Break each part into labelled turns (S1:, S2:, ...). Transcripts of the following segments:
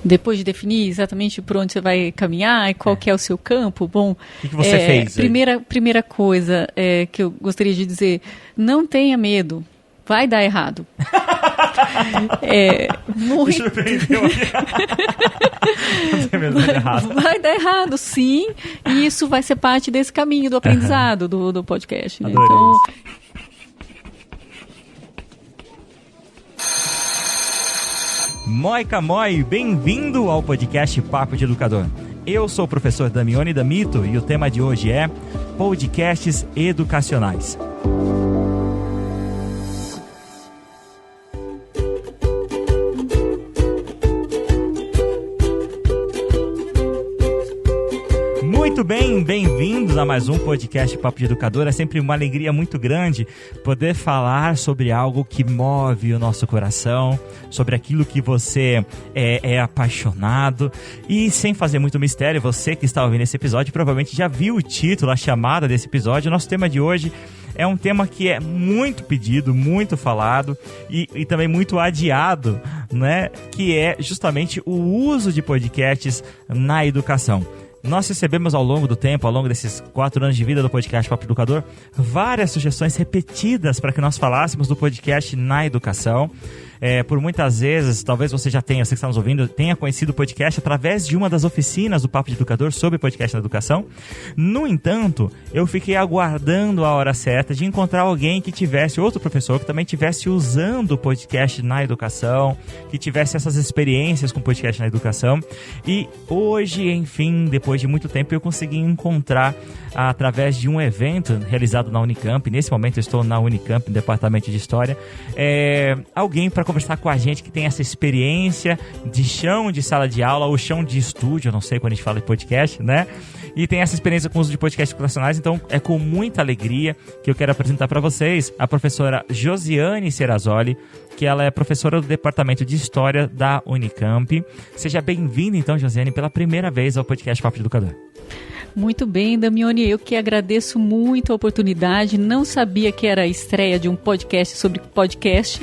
S1: depois de definir exatamente por onde você vai caminhar e qual que é o seu campo, bom...
S2: O que você fez?
S1: Primeira coisa que eu gostaria de dizer, não tenha medo, vai dar errado.
S2: Deixa eu aprender
S1: vai dar errado, sim, e isso vai ser parte desse caminho do aprendizado do podcast. Né? Então...
S2: Moica Moi, bem-vindo ao podcast Papo de Educador. Eu sou o professor Damione Damito e o tema de hoje é podcasts educacionais. Muito bem, bem-vindos a mais um podcast Papo de Educador. É sempre uma alegria muito grande poder falar sobre algo que move o nosso coração, sobre aquilo que você é apaixonado. E sem fazer muito mistério, você que está ouvindo esse episódio provavelmente já viu o título, a chamada desse episódio. O nosso tema de hoje é um tema que é muito pedido, muito falado e também muito adiado, né? Que é justamente o uso de podcasts na educação. Nós recebemos ao longo do tempo, ao longo desses 4 anos de vida do podcast Papo Educador, várias sugestões repetidas para que nós falássemos do podcast na educação. Por muitas vezes, talvez você já tenha, você que está nos ouvindo, tenha conhecido o podcast através de uma das oficinas do Papo de Educador sobre podcast na educação. No entanto, eu fiquei aguardando a hora certa de encontrar alguém que tivesse, outro professor que também tivesse usando o podcast na educação, que tivesse essas experiências com podcast na educação. E hoje, enfim, depois de muito tempo, eu consegui encontrar, através de um evento realizado na Unicamp, nesse momento eu estou na Unicamp, no Departamento de História, alguém para conversar com a gente que tem essa experiência de chão de sala de aula ou chão de estúdio, eu não sei quando a gente fala de podcast, né? E tem essa experiência com o uso de podcasts educacionais, então é com muita alegria que eu quero apresentar para vocês a professora Josiane Serrazoli, que ela é professora do Departamento de História da Unicamp. Seja bem-vinda, então, Josiane, pela primeira vez ao podcast Papo de Educador.
S1: Muito bem, Damione, eu que agradeço muito a oportunidade, não sabia que era a estreia de um podcast sobre podcast.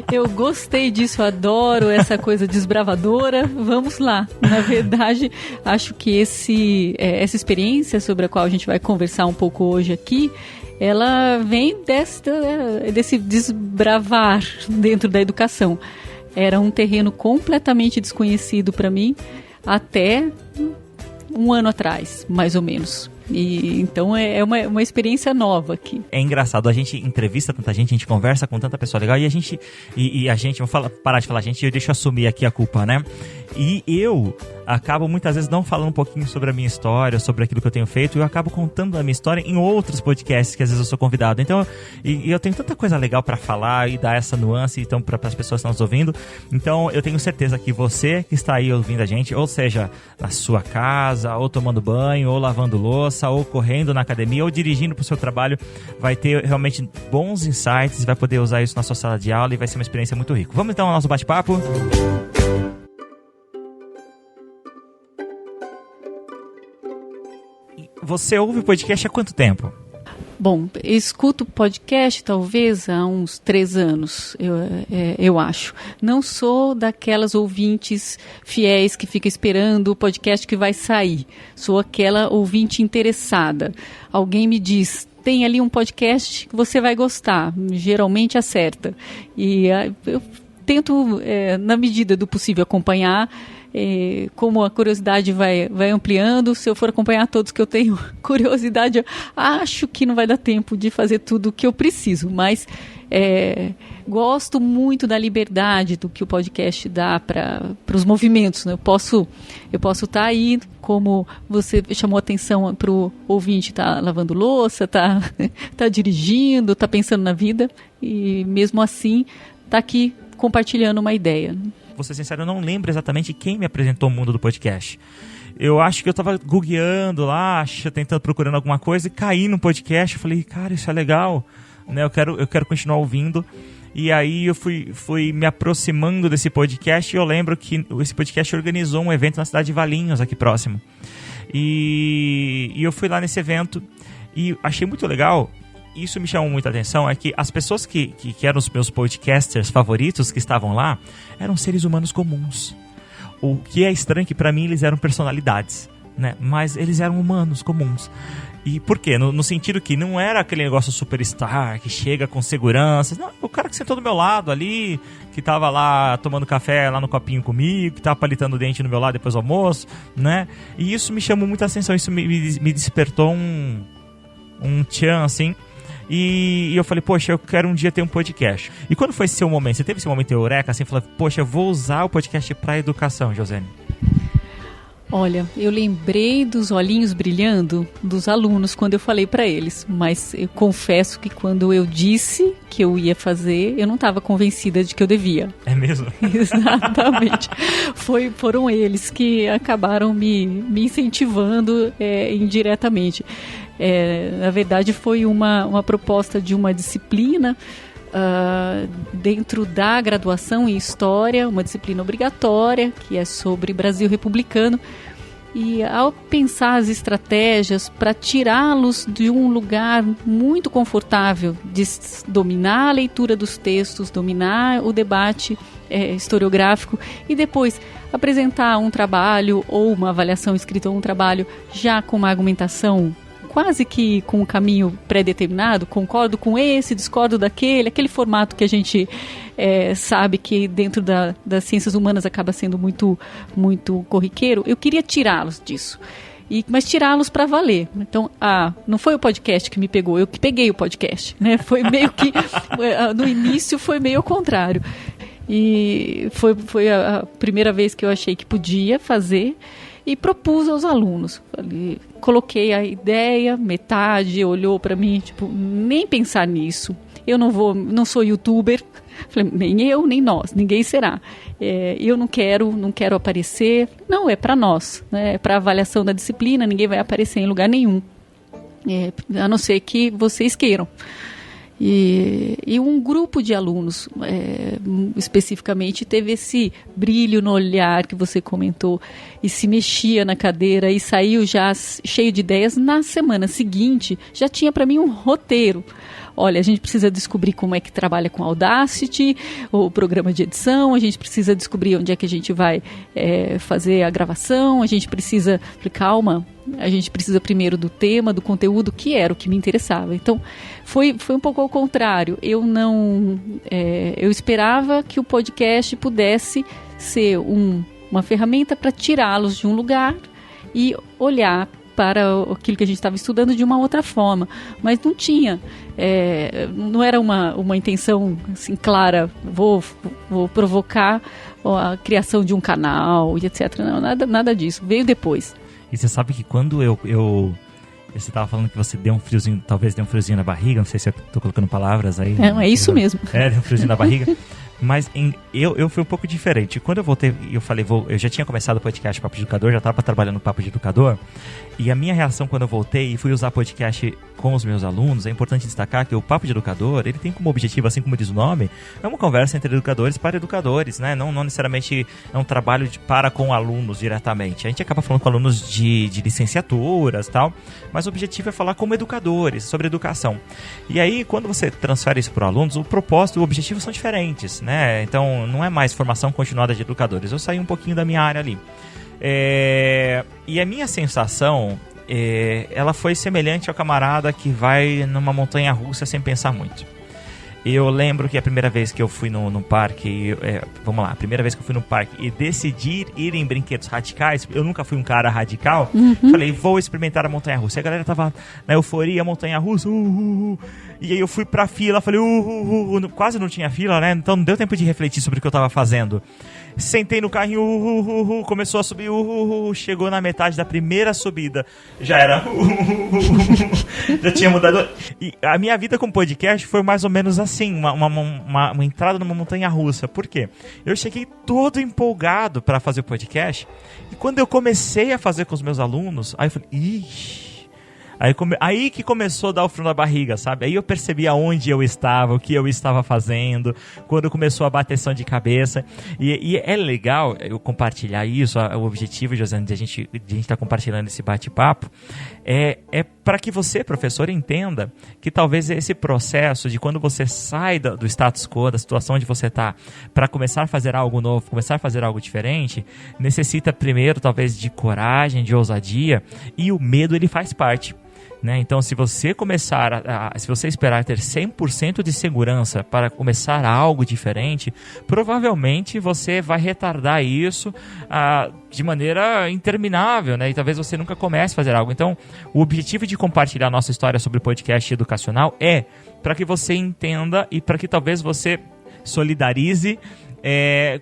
S1: Eu gostei disso, adoro essa coisa desbravadora, vamos lá. Na verdade, acho que essa experiência sobre a qual a gente vai conversar um pouco hoje aqui, ela vem desse desbravar dentro da educação. Era um terreno completamente desconhecido para mim até 1 ano atrás, mais ou menos. E então é uma experiência nova aqui.
S2: É engraçado, a gente entrevista tanta gente, a gente conversa com tanta pessoa legal e a gente, parar de falar gente, eu deixo assumir aqui a culpa, né? E eu acabo muitas vezes não falando um pouquinho sobre a minha história, sobre aquilo que eu tenho feito, e eu acabo contando a minha história em outros podcasts que às vezes eu sou convidado. Então, e eu tenho tanta coisa legal para falar e dar essa nuance então para as pessoas que estão nos ouvindo. Então, eu tenho certeza que você que está aí ouvindo a gente, ou seja, na sua casa, ou tomando banho, ou lavando louça, ou correndo na academia, ou dirigindo para o seu trabalho, vai ter realmente bons insights, vai poder usar isso na sua sala de aula e vai ser uma experiência muito rica. Vamos então ao nosso bate-papo? Você ouve podcast há quanto tempo?
S1: Bom, escuto podcast talvez há uns 3 anos, eu acho. Não sou daquelas ouvintes fiéis que fica esperando o podcast que vai sair. Sou aquela ouvinte interessada. Alguém me diz, tem ali um podcast que você vai gostar, geralmente acerta. E eu tento, na medida do possível, acompanhar. Como a curiosidade vai ampliando, se eu for acompanhar todos que eu tenho curiosidade, eu acho que não vai dar tempo de fazer tudo o que eu preciso, mas gosto muito da liberdade do que o podcast dá para os movimentos, né? Eu posso estar aí, como você chamou a atenção para o ouvinte, tá lavando louça, tá dirigindo, tá pensando na vida, e mesmo assim tá aqui compartilhando uma ideia.
S2: Vou ser sincero, eu não lembro exatamente quem me apresentou o mundo do podcast. Eu acho que eu estava googleando lá, procurando alguma coisa e caí no podcast. Eu falei, cara, isso é legal, né? Eu quero continuar ouvindo. E aí eu fui me aproximando desse podcast e eu lembro que esse podcast organizou um evento na cidade de Valinhos, aqui próximo. E eu fui lá nesse evento e achei muito legal isso me chamou muita atenção, é que as pessoas que eram os meus podcasters favoritos que estavam lá, eram seres humanos comuns. O que é estranho é que pra mim eles eram personalidades, né? Mas eles eram humanos comuns. E por quê? No sentido que não era aquele negócio superstar, que chega com segurança. Não, o cara que sentou do meu lado ali, que tava lá tomando café lá no copinho comigo, que tava palitando o dente no meu lado depois do almoço, né? E isso me chamou muita atenção, isso me despertou um tchan, assim. E eu falei, poxa, eu quero um dia ter um podcast. E quando foi esse seu momento? Você teve esse momento eureka, assim, falou, poxa, eu vou usar o podcast pra educação, Josiane?
S1: Olha, eu lembrei dos olhinhos brilhando dos alunos quando eu falei para eles, mas eu confesso que quando eu disse que eu ia fazer, eu não estava convencida de que eu devia.
S2: É mesmo?
S1: Exatamente. Foram eles que acabaram me incentivando indiretamente. Na verdade, foi uma proposta de uma disciplina dentro da graduação em História, uma disciplina obrigatória, que é sobre Brasil republicano. E ao pensar as estratégias para tirá-los de um lugar muito confortável, de dominar a leitura dos textos, dominar o debate historiográfico e depois apresentar um trabalho ou uma avaliação escrita ou um trabalho já com uma argumentação quase que com um caminho pré-determinado, concordo com esse, discordo daquele, aquele formato que a gente sabe que dentro das ciências humanas acaba sendo muito, muito corriqueiro. Eu queria tirá-los disso, mas tirá-los para valer. Então, não foi o podcast que me pegou, eu que peguei o podcast, né? Foi meio que, no início foi meio ao contrário. E foi a primeira vez que eu achei que podia fazer, e propus aos alunos. Coloquei a ideia, metade olhou para mim, tipo, nem pensar nisso. Eu não sou youtuber. Falei, nem eu, nem nós, ninguém será. Eu não quero aparecer. Não, é para nós, né? É para avaliação da disciplina, ninguém vai aparecer em lugar nenhum. A não ser que vocês queiram. E um grupo de alunos, especificamente, teve esse brilho no olhar que você comentou e se mexia na cadeira e saiu já cheio de ideias. Na semana seguinte, já tinha para mim um roteiro. Olha, a gente precisa descobrir como é que trabalha com Audacity, o programa de edição, a gente precisa descobrir onde é que a gente vai fazer a gravação, a gente precisa... Calma, a gente precisa primeiro do tema, do conteúdo, que era o que me interessava. Então, foi um pouco ao contrário. Eu esperava que o podcast pudesse ser uma ferramenta para tirá-los de um lugar e olhar para aquilo que a gente estava estudando de uma outra forma, mas não tinha, não era uma intenção assim clara, vou provocar a criação de um canal e etc. Não, nada disso, veio depois.
S2: E você sabe que quando você estava falando que você deu um friozinho, talvez deu um friozinho na barriga, não sei se eu estou colocando palavras aí.
S1: É isso mesmo.
S2: Deu um friozinho na barriga. Mas eu fui um pouco diferente. Quando eu voltei, eu falei, eu já tinha começado o podcast Papo de Educador, já estava trabalhando no Papo de Educador. E a minha reação quando eu voltei e fui usar podcast com os meus alunos, é importante destacar que o Papo de Educador, ele tem como objetivo, assim como diz o nome, é uma conversa entre educadores para educadores, né? Não necessariamente é um trabalho para com alunos diretamente. A gente acaba falando com alunos de licenciaturas e tal, mas o objetivo é falar como educadores, sobre educação. E aí, quando você transfere isso para alunos, o propósito e o objetivo são diferentes, né? Então, não é mais formação continuada de educadores. Eu saí um pouquinho da minha área ali. E a minha sensação, ela foi semelhante ao camarada que vai numa montanha russa sem pensar muito. Eu lembro que a primeira vez que eu fui no parque, a primeira vez que eu fui no parque e decidi ir em brinquedos radicais, eu nunca fui um cara radical, falei, vou experimentar a montanha-russa. E a galera tava na euforia, montanha-russa, E aí eu fui pra fila, falei, quase não tinha fila, né? Então não deu tempo de refletir sobre o que eu tava fazendo. Sentei no carrinho, começou a subir, chegou na metade da primeira subida, já era, já tinha mudado. E a minha vida com podcast foi mais ou menos assim, uma entrada numa montanha-russa. Por quê? Eu cheguei todo empolgado para fazer o podcast, e quando eu comecei a fazer com os meus alunos, aí eu falei, Aí que começou a dar o frio na barriga, sabe? Aí eu percebi aonde eu estava, o que eu estava fazendo, quando começou a bateção de cabeça. E é legal eu compartilhar isso, o objetivo, Josiane, de a gente estar compartilhando esse bate-papo, é para que você, professor, entenda que talvez esse processo de quando você sai do status quo, da situação onde você está, para começar a fazer algo novo, começar a fazer algo diferente, necessita primeiro talvez de coragem, de ousadia, e o medo ele faz parte. Né? Então, se você se você esperar ter 100% de segurança para começar algo diferente, provavelmente você vai retardar isso de maneira interminável, né? E talvez você nunca comece a fazer algo. Então, o objetivo de compartilhar a nossa história sobre podcast educacional é para que você entenda e para que talvez você solidarize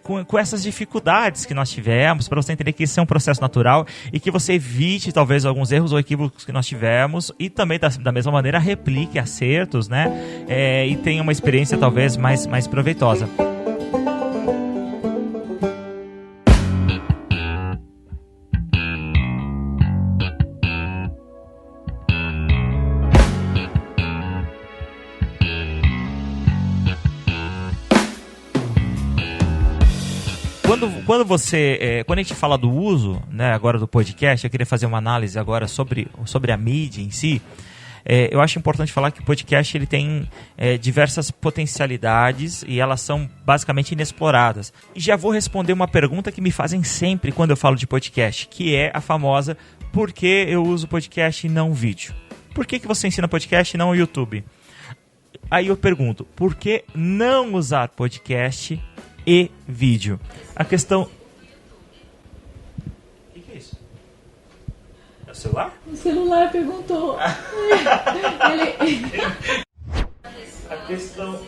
S2: com essas dificuldades que nós tivemos, para você entender que isso é um processo natural e que você evite talvez alguns erros ou equívocos que nós tivemos e também da mesma maneira replique acertos, né? E tenha uma experiência talvez mais proveitosa. Quando a gente fala do uso, né, agora do podcast, eu queria fazer uma análise agora sobre a mídia em si. Eu acho importante falar que o podcast ele tem diversas potencialidades e elas são basicamente inexploradas. E já vou responder uma pergunta que me fazem sempre quando eu falo de podcast, que é a famosa: por que eu uso podcast e não vídeo? Por que você ensina podcast e não o YouTube? Aí eu pergunto, por que não usar podcast e vídeo? A questão... O que é isso? É o celular?
S1: O celular perguntou. A
S2: questão...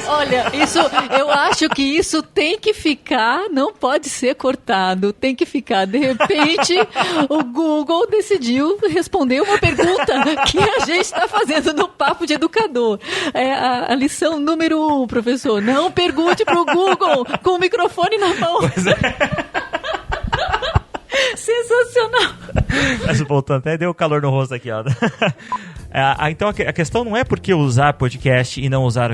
S1: Olha, eu acho que isso tem que ficar, não pode ser cortado, tem que ficar. De repente, o Google decidiu responder uma pergunta que a gente está fazendo no Papo de Educador. É a lição número 1, professor. Não pergunte para o Google com o microfone na mão.
S2: Pois é.
S1: Sensacional.
S2: Mas voltando, até deu calor no rosto aqui, ó. Então a questão não é porque usar podcast e não usar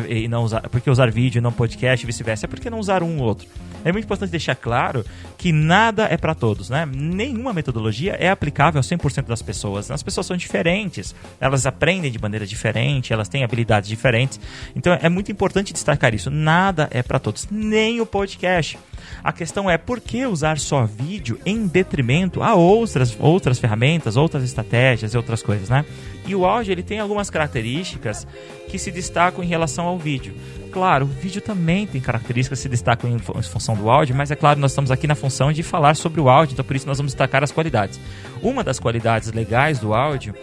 S2: porque usar vídeo e não podcast e vice-versa, é porque não usar um ou outro. É muito importante deixar claro que nada é para todos, né? Nenhuma metodologia é aplicável a 100% das pessoas. As pessoas são diferentes, elas aprendem de maneira diferente, elas têm habilidades diferentes. Então é muito importante destacar isso. Nada é para todos, nem o podcast. A questão é por que usar só vídeo em detrimento a outras ferramentas, outras estratégias e outras coisas, né? E o áudio ele tem algumas características que se destacam em relação ao vídeo. Claro, o vídeo também tem características que se destacam em função do áudio, mas é claro, nós estamos aqui na função de falar sobre o áudio, então por isso nós vamos destacar as qualidades. Uma das qualidades legais do áudio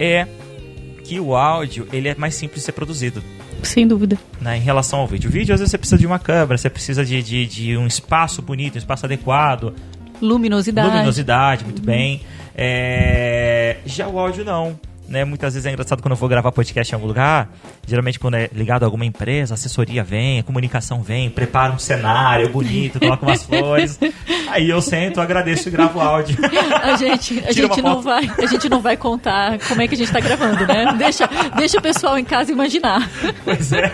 S2: é que o áudio ele é mais simples de ser produzido.
S1: Sem dúvida.
S2: Né, em relação ao vídeo. O vídeo, às vezes, você precisa de uma câmera, você precisa de um espaço bonito, um espaço adequado.
S1: Luminosidade,
S2: muito bem. Já o áudio, não. Né? Muitas vezes é engraçado quando eu vou gravar podcast em algum lugar, geralmente quando é ligado a alguma empresa, a assessoria vem, a comunicação vem, prepara um cenário bonito, coloca umas flores, aí eu sento, agradeço e gravo o áudio.
S1: A gente não vai contar como é que a gente está gravando, né? Deixa o pessoal em casa imaginar.
S2: Pois é.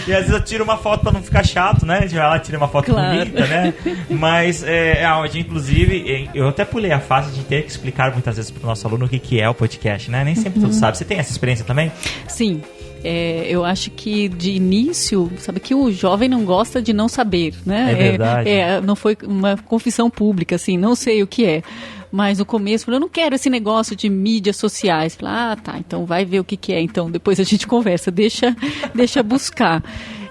S2: E às vezes eu tiro uma foto para não ficar chato, né? A gente vai lá, tira uma foto bonita, né? Mas áudio, inclusive, eu até pulei a fase de ter que explicar muitas vezes para o nosso aluno o que é o podcast. Né? Nem sempre tu sabe. Você tem essa experiência também?
S1: Sim. Eu acho que de início, sabe que o jovem não gosta de não saber, né?
S2: É verdade.
S1: Não foi uma confissão pública, assim, não sei o que é. Mas no começo, eu não quero esse negócio de mídias sociais. Tá, então vai ver o que é. Então depois a gente conversa, deixa buscar.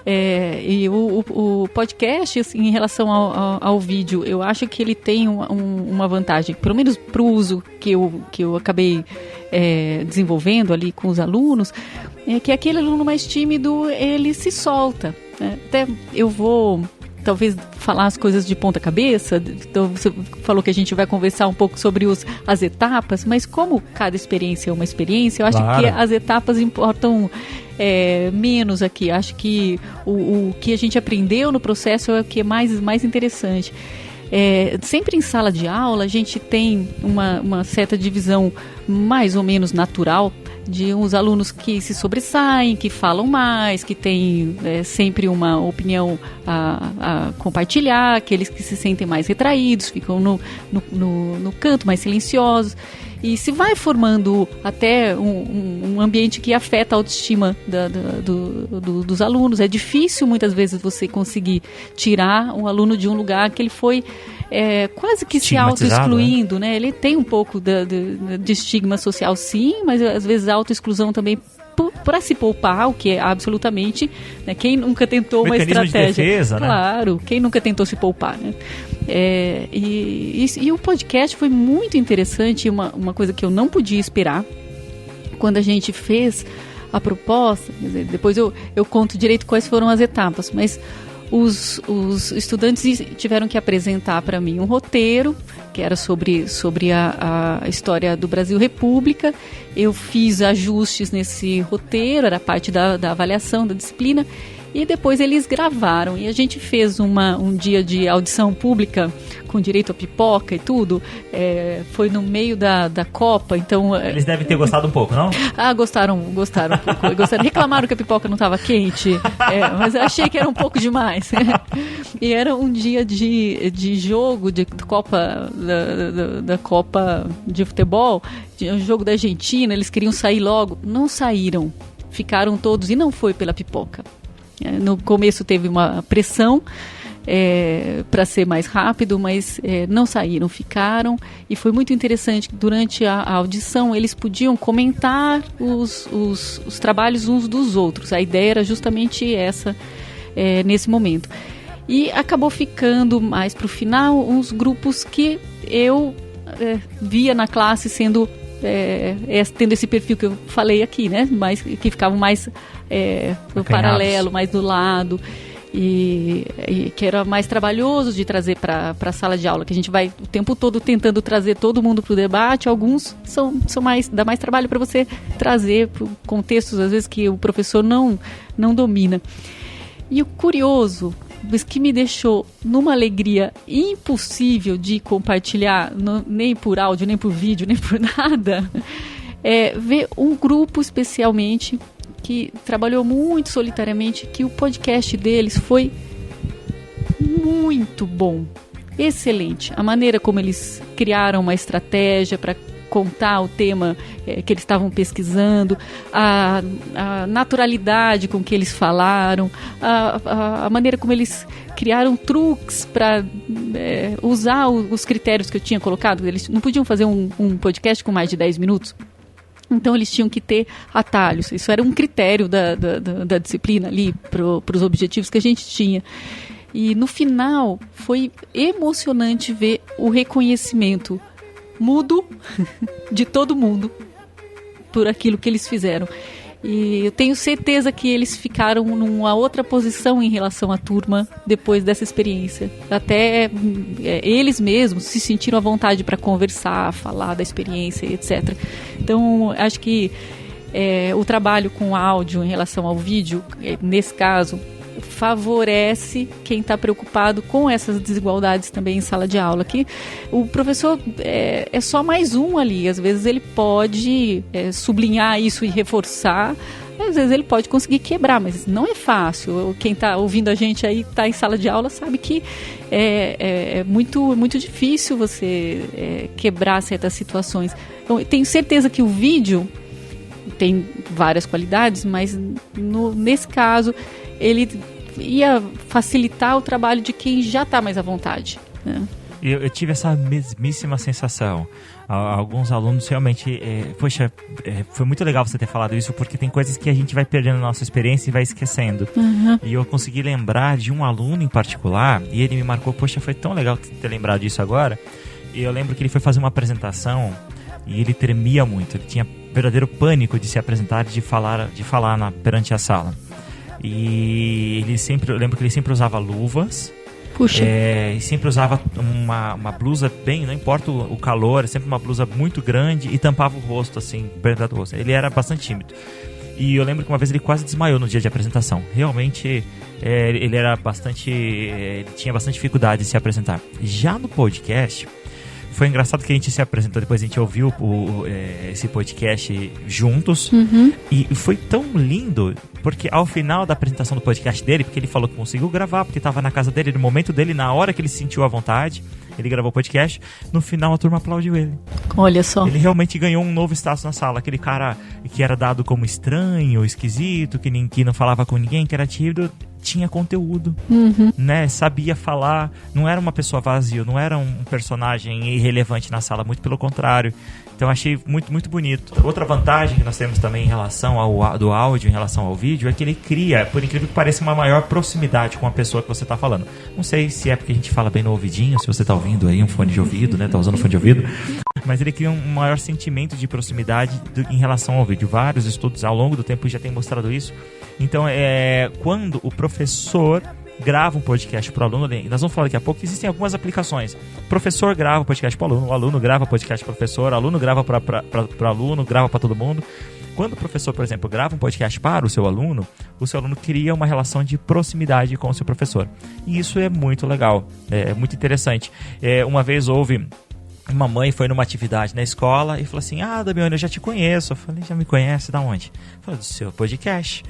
S1: E o podcast, assim, em relação ao vídeo, eu acho que ele tem uma vantagem, pelo menos para o uso que eu acabei desenvolvendo ali com os alunos, é que aquele aluno mais tímido, ele se solta. Né? Até eu vou talvez falar as coisas de ponta cabeça. Então você falou que a gente vai conversar um pouco sobre as etapas, mas como cada experiência é uma experiência, eu acho que as etapas importam menos aqui. Acho que o que a gente aprendeu no processo é o que é mais interessante. Sempre em sala de aula a gente tem uma certa divisão mais ou menos natural de uns alunos que se sobressaem, que falam mais, que têm sempre uma opinião a compartilhar, aqueles que se sentem mais retraídos, ficam no canto, mais silenciosos. E se vai formando até um ambiente que afeta a autoestima dos alunos. É difícil, muitas vezes, você conseguir tirar um aluno de um lugar que ele foi quase que se auto-excluindo, né? Ele tem um pouco de estigma social, sim, mas às vezes a auto-exclusão também para se poupar, o que é absolutamente, né? Quem nunca tentou uma estratégia
S2: de defesa,
S1: claro, né? Quem nunca tentou se poupar, né? E o podcast foi muito interessante, uma coisa que eu não podia esperar quando a gente fez a proposta. Quer dizer, depois eu conto direito quais foram as etapas, mas os estudantes tiveram que apresentar para mim um roteiro que era sobre a história do Brasil República. Eu fiz ajustes nesse roteiro, era parte da avaliação da disciplina, e depois eles gravaram. E a gente fez um dia de audição pública com direito a pipoca e tudo. Foi no meio da Copa, então...
S2: Eles devem ter gostado um pouco, não?
S1: Gostaram um pouco. Reclamaram que a pipoca não estava quente, mas eu achei que era um pouco demais. E era um dia de jogo de Copa, da Copa de futebol, um jogo da Argentina. Eles queriam sair logo, não saíram, ficaram todos, e não foi pela pipoca. No começo teve uma pressão para ser mais rápido, mas não saíram, ficaram, e foi muito interessante que durante a audição eles podiam comentar os trabalhos uns dos outros. A ideia era justamente essa nesse momento. E acabou ficando mais para o final uns grupos que eu via na classe sendo tendo esse perfil que eu falei aqui, né? Mas que ficavam mais no paralelo, mais do lado, e que era mais trabalhoso de trazer para a sala de aula, que a gente vai o tempo todo tentando trazer todo mundo para o debate. Alguns dá mais trabalho para você trazer para contextos, às vezes, que o professor não domina. E o curioso, mas que me deixou numa alegria impossível de compartilhar, nem por áudio, nem por vídeo, nem por nada, ver um grupo especialmente que trabalhou muito solitariamente, que o podcast deles foi muito bom, excelente. A maneira como eles criaram uma estratégia para contar o tema que eles estavam pesquisando, a naturalidade com que eles falaram, a maneira como eles criaram truques para usar os critérios que eu tinha colocado. Eles não podiam fazer um podcast com mais de 10 minutos, então eles tinham que ter atalhos. Isso era um critério da disciplina ali para os objetivos que a gente tinha. E no final foi emocionante ver o reconhecimento mudo de todo mundo por aquilo que eles fizeram. E eu tenho certeza que eles ficaram numa outra posição em relação à turma depois dessa experiência. Até eles mesmos se sentiram à vontade para conversar, falar da experiência, etc. Então, acho que o trabalho com áudio em relação ao vídeo, nesse caso, favorece quem está preocupado com essas desigualdades também em sala de aula, que o professor é só mais um ali. Às vezes ele pode sublinhar isso e reforçar, às vezes ele pode conseguir quebrar, mas não é fácil. Quem está ouvindo a gente aí, está em sala de aula, sabe que é muito difícil você quebrar certas situações. Então, eu tenho certeza que o vídeo tem várias qualidades, mas nesse caso ele ia facilitar o trabalho de quem já está mais à vontade, né?
S2: Eu tive essa mesmíssima sensação. Alguns alunos realmente... foi muito legal você ter falado isso, porque tem coisas que a gente vai perdendo na nossa experiência e vai esquecendo.
S1: Uhum.
S2: E eu consegui lembrar de um aluno em particular, e ele me marcou, foi tão legal ter lembrado disso agora. E eu lembro que ele foi fazer uma apresentação e ele tremia muito. Ele tinha verdadeiro pânico de se apresentar, de falar perante a sala. E eu lembro que ele sempre usava luvas.
S1: Puxa.
S2: E sempre usava uma blusa bem, não importa o calor, sempre uma blusa muito grande, e tampava o rosto, assim, perto do rosto. Ele era bastante tímido. E eu lembro que uma vez ele quase desmaiou no dia de apresentação. Realmente, ele era bastante... ele tinha bastante dificuldade de se apresentar. Já no podcast, foi engraçado que a gente se apresentou, depois a gente ouviu esse podcast juntos. E foi tão lindo, porque ao final da apresentação do podcast dele, porque ele falou que conseguiu gravar, porque estava na casa dele, no momento dele, na hora que ele se sentiu à vontade, ele gravou o podcast, no final a turma aplaudiu ele.
S1: Olha só.
S2: Ele realmente ganhou um novo status na sala. Aquele cara que era dado como estranho, esquisito, que não falava com ninguém, que era tímido, tinha conteúdo, né? Sabia falar, não era uma pessoa vazia, não era um personagem irrelevante na sala, muito pelo contrário. Então achei muito, muito bonito. Outra vantagem que nós temos também em relação do áudio, em relação ao vídeo, é que ele cria, por incrível que pareça, uma maior proximidade com a pessoa que você está falando. Não sei se é porque a gente fala bem no ouvidinho, se você está ouvindo aí um fone de ouvido, né? Tá usando fone de ouvido. Mas ele cria um maior sentimento de proximidade em relação ao vídeo. Vários estudos ao longo do tempo já têm mostrado isso. Então, quando o professor grava um podcast para o aluno, nós vamos falar daqui a pouco que existem algumas aplicações. O professor grava o podcast para o aluno grava o podcast para o professor, o aluno grava para o aluno, grava para todo mundo. Quando o professor, por exemplo, grava um podcast para o seu aluno cria uma relação de proximidade com o seu professor. E isso é muito legal, é muito interessante. Uma vez uma mãe foi numa atividade na escola e falou assim: Damione, eu já te conheço. Eu falei: já me conhece? Da onde? Eu falei: do seu podcast.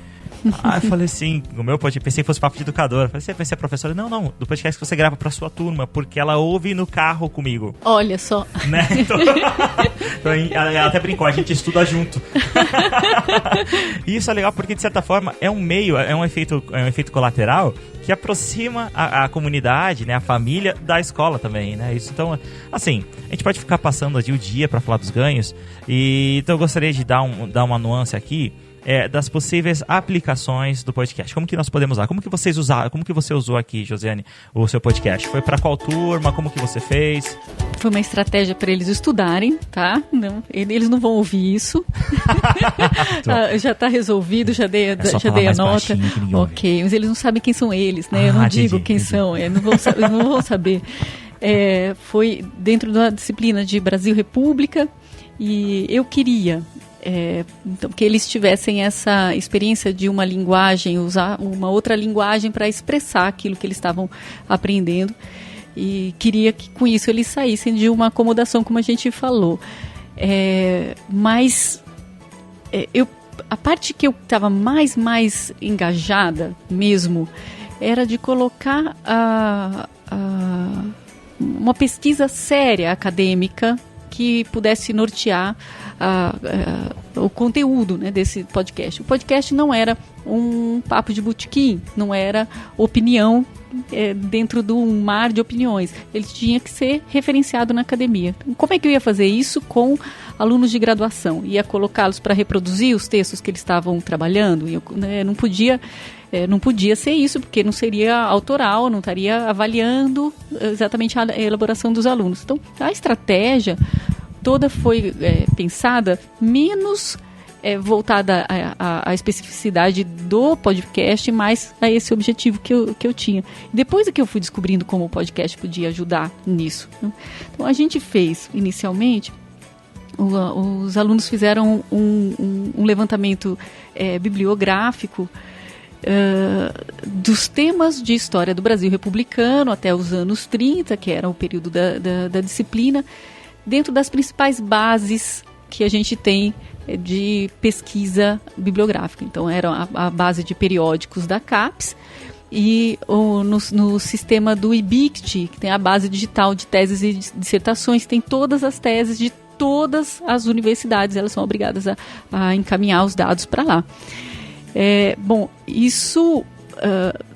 S2: Eu falei assim, o meu podcast, pensei que fosse papo de educador. Eu falei: você vai ser professora? Não, do podcast que você grava pra sua turma, porque ela ouve no carro comigo.
S1: Olha só.
S2: Né? Então ela até brincou, a gente estuda junto. E isso é legal porque, de certa forma, é um efeito colateral que aproxima a comunidade, né, a família da escola também, né? Isso, então, assim, a gente pode ficar passando o dia para falar dos ganhos, então eu gostaria de dar uma nuance aqui, das possíveis aplicações do podcast. Como que nós podemos usar? Como que você usou aqui, Josiane, o seu podcast? Foi para qual turma? Como que você fez?
S1: Foi uma estratégia para eles estudarem, tá? Não, eles não vão ouvir isso. Já está resolvido, já dei a nota. Ok, mas eles não sabem quem são eles, né? Eu não digo quem são, não vão saber. Foi dentro da disciplina de Brasil República e eu queria... então, que eles tivessem essa experiência de uma linguagem, usar uma outra linguagem para expressar aquilo que eles estavam aprendendo, e queria que com isso eles saíssem de uma acomodação, como a gente falou. Mas a parte que eu estava mais engajada mesmo era de colocar uma pesquisa séria acadêmica que pudesse nortear o conteúdo, né, desse podcast. O podcast não era um papo de botequim, não era opinião dentro de um mar de opiniões. Ele tinha que ser referenciado na academia. Como é que eu ia fazer isso com alunos de graduação? Ia colocá-los para reproduzir os textos que eles estavam trabalhando? Não podia ser isso, porque não seria autoral, não estaria avaliando exatamente a elaboração dos alunos. Então, a estratégia toda foi pensada menos voltada à especificidade do podcast, mais a esse objetivo que eu tinha. Depois é que eu fui descobrindo como o podcast podia ajudar nisso. Então, a gente fez, inicialmente, os alunos fizeram um levantamento bibliográfico dos temas de história do Brasil republicano até os anos 30, que era o período da disciplina, dentro das principais bases que a gente tem de pesquisa bibliográfica. Então, era a base de periódicos da CAPES e no sistema do IBICT, que tem a base digital de teses e dissertações, tem todas as teses de todas as universidades, elas são obrigadas a encaminhar os dados para lá. Bom, isso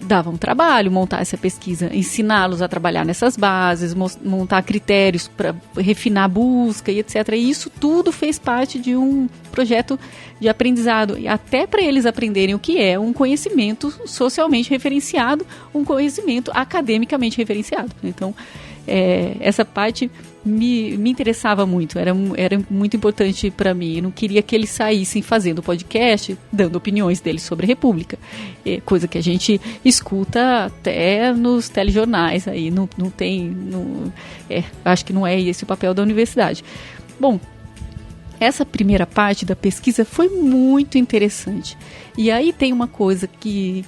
S1: dava um trabalho, montar essa pesquisa, ensiná-los a trabalhar nessas bases, montar critérios para refinar a busca e etc. E isso tudo fez parte de um projeto de aprendizado, e até para eles aprenderem o que é um conhecimento socialmente referenciado, um conhecimento academicamente referenciado. Então, essa parte me interessava muito, era muito importante para mim. Eu não queria que eles saíssem fazendo podcast, dando opiniões deles sobre a República, coisa que a gente escuta até nos telejornais, aí não tem, acho que não é esse o papel da universidade. Bom, essa primeira parte da pesquisa foi muito interessante. E aí tem uma coisa que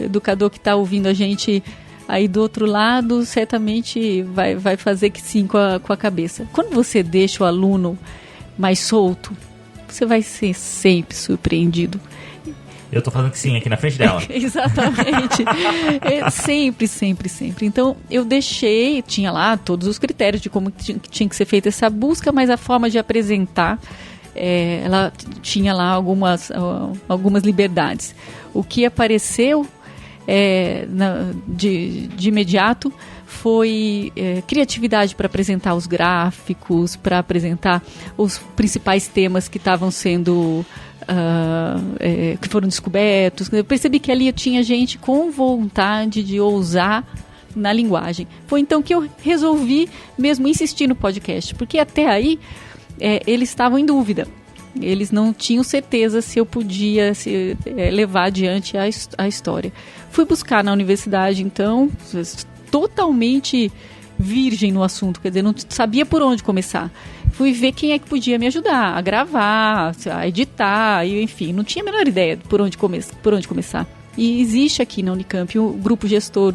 S1: educador que está ouvindo a gente aí do outro lado, certamente vai fazer que sim com a cabeça. Quando você deixa o aluno mais solto, você vai ser sempre surpreendido.
S2: Eu tô falando que sim, aqui na frente dela.
S1: Exatamente. Sempre, sempre, sempre. Então, eu deixei, tinha lá todos os critérios de como tinha que ser feita essa busca, mas a forma de apresentar, ela tinha lá algumas liberdades. O que apareceu de imediato foi criatividade para apresentar os gráficos, para apresentar os principais temas que estavam sendo que foram descobertos. Eu percebi que ali tinha gente com vontade de ousar na linguagem. Foi então que eu resolvi mesmo insistir no podcast, porque até aí eles estavam em dúvida. Eles não tinham certeza se eu podia levar adiante a história. Fui buscar na universidade, então, totalmente virgem no assunto, quer dizer, não sabia por onde começar. Fui ver quem é que podia me ajudar a gravar, a editar, e, enfim, não tinha a menor ideia por onde começar. E existe aqui na Unicamp o grupo gestor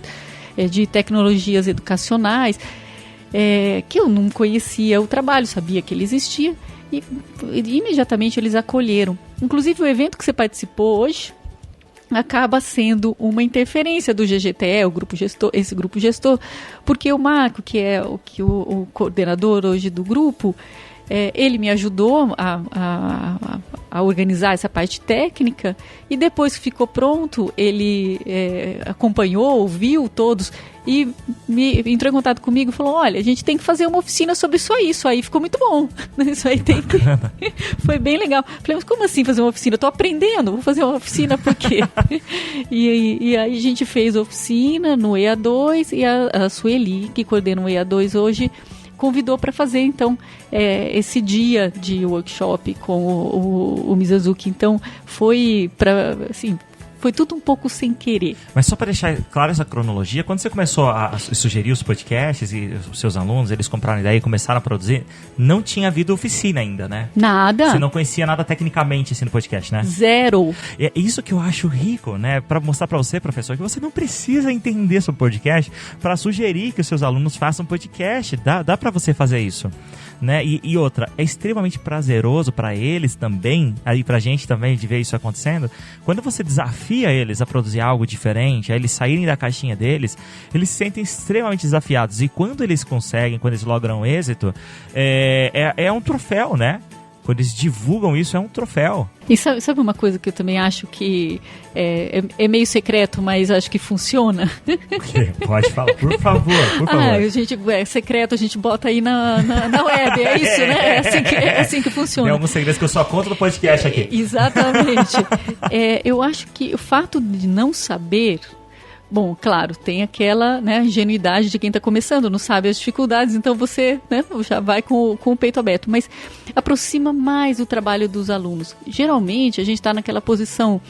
S1: de tecnologias educacionais, que eu não conhecia o trabalho, sabia que ele existia, e imediatamente eles acolheram. Inclusive o evento que você participou hoje acaba sendo uma interferência do GGTE, esse grupo gestor, porque o Marco, que é o coordenador hoje do grupo, ele me ajudou a organizar essa parte técnica, e depois que ficou pronto, ele acompanhou, ouviu todos e entrou em contato comigo e falou: olha, a gente tem que fazer uma oficina sobre isso aí ficou muito bom. Isso aí tem que... Foi bem legal. Falei, mas como assim fazer uma oficina? Estou aprendendo, vou fazer uma oficina por quê? E aí a gente fez a oficina no EA2, e a Sueli, que coordena o EA2 hoje, convidou para fazer, então, esse dia de workshop com o Mizazuki. Então, foi tudo um pouco sem querer.
S2: Mas só para deixar claro essa cronologia, quando você começou a sugerir os podcasts e os seus alunos, eles compraram ideia e começaram a produzir, não tinha havido oficina ainda, né?
S1: Nada.
S2: Você não conhecia nada tecnicamente assim no podcast, né?
S1: Zero.
S2: É isso que eu acho rico, né? Para mostrar para você, professor, que você não precisa entender sobre podcast para sugerir que os seus alunos façam podcast. Dá para você fazer isso, né? E outra, é extremamente prazeroso para eles também, aí pra gente também, de ver isso acontecendo. Quando você desafia eles a produzir algo diferente, a eles saírem da caixinha deles, eles se sentem extremamente desafiados. E quando eles conseguem, quando eles logram êxito, é um troféu, né? Quando eles divulgam isso, é um troféu.
S1: E sabe uma coisa que eu também acho que é meio secreto, mas acho que funciona?
S2: Pode falar, por favor.
S1: É secreto, a gente bota aí na web, é isso, né? É assim que funciona.
S2: Tem alguns segredos que eu só conto no podcast aqui.
S1: Exatamente. Eu acho que o fato de não saber... Bom, claro, tem aquela ingenuidade de quem está começando, não sabe as dificuldades, então você já vai com o peito aberto, mas aproxima mais o trabalho dos alunos. Geralmente a gente está naquela posição,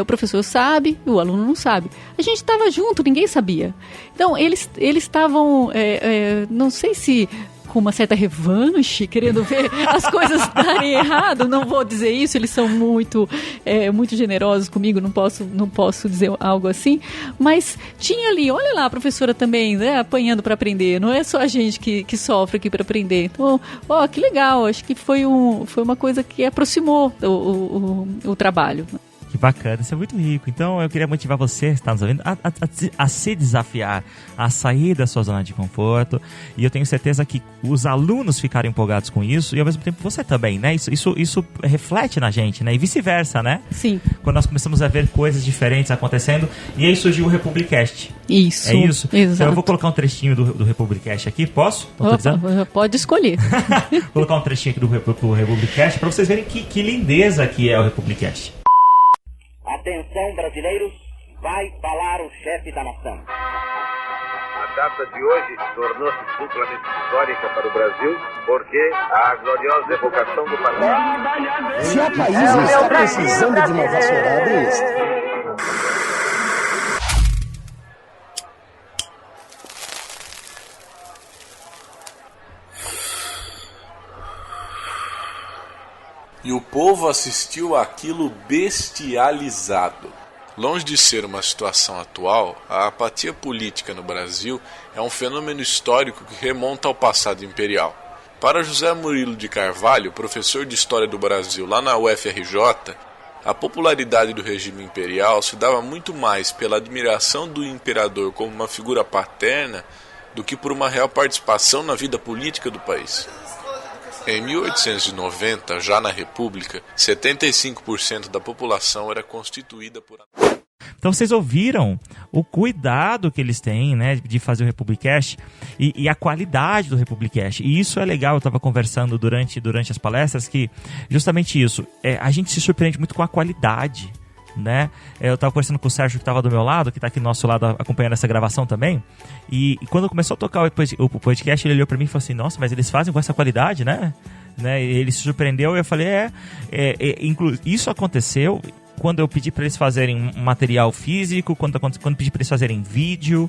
S1: o professor sabe, o aluno não sabe. A gente estava junto, ninguém sabia. Então eles estavam, não sei se... com uma certa revanche, querendo ver as coisas darem errado. Não vou dizer isso, eles são muito generosos comigo, não posso dizer algo assim, mas tinha ali, olha lá, a professora também, apanhando para aprender, não é só a gente que sofre aqui para aprender. Então, que legal, acho que foi uma coisa que aproximou o trabalho.
S2: Que bacana, isso é muito rico. Então eu queria motivar você, que está nos ouvindo, a se desafiar, a sair da sua zona de conforto. E eu tenho certeza que os alunos ficaram empolgados com isso, e ao mesmo tempo você também, né? Isso reflete na gente, né? E vice-versa, né?
S1: Sim.
S2: Quando nós começamos a ver coisas diferentes acontecendo, e aí surgiu o Republicast.
S1: Isso.
S2: É isso?
S1: Exato.
S2: Então eu vou colocar um trechinho do Republicast aqui, posso?
S1: Pode escolher.
S2: Vou colocar um trechinho aqui do Republicast para vocês verem que lindeza que é o Republicast.
S3: Atenção, brasileiros, vai falar o chefe da nação.
S4: A data de hoje tornou-se duplamente histórica para o Brasil, porque a gloriosa evocação do país.
S5: Se há país que está precisando de uma vassourada, é este.
S6: e o povo assistiu àquilo bestializado. Longe de ser uma situação atual, a apatia política no Brasil é um fenômeno histórico que remonta ao passado imperial. Para José Murilo de Carvalho, professor de História do Brasil lá na UFRJ, a popularidade do regime imperial se dava muito mais pela admiração do imperador como uma figura paterna do que por uma real participação na vida política do país. Em 1890, já na República, 75% da população era constituída por...
S2: Então vocês ouviram o cuidado que eles têm, né, de fazer o Republicast e a qualidade do Republicast. E isso é legal, eu estava conversando durante as palestras, que justamente isso, a gente se surpreende muito com a qualidade, né? Eu estava conversando com o Sérgio, que estava do meu lado, que está aqui do nosso lado acompanhando essa gravação também, e quando começou a tocar o podcast, ele olhou para mim e falou assim, nossa, mas eles fazem com essa qualidade, né? Ele se surpreendeu e eu falei, isso aconteceu quando eu pedi para eles fazerem um material físico, quando pedi para eles fazerem vídeo,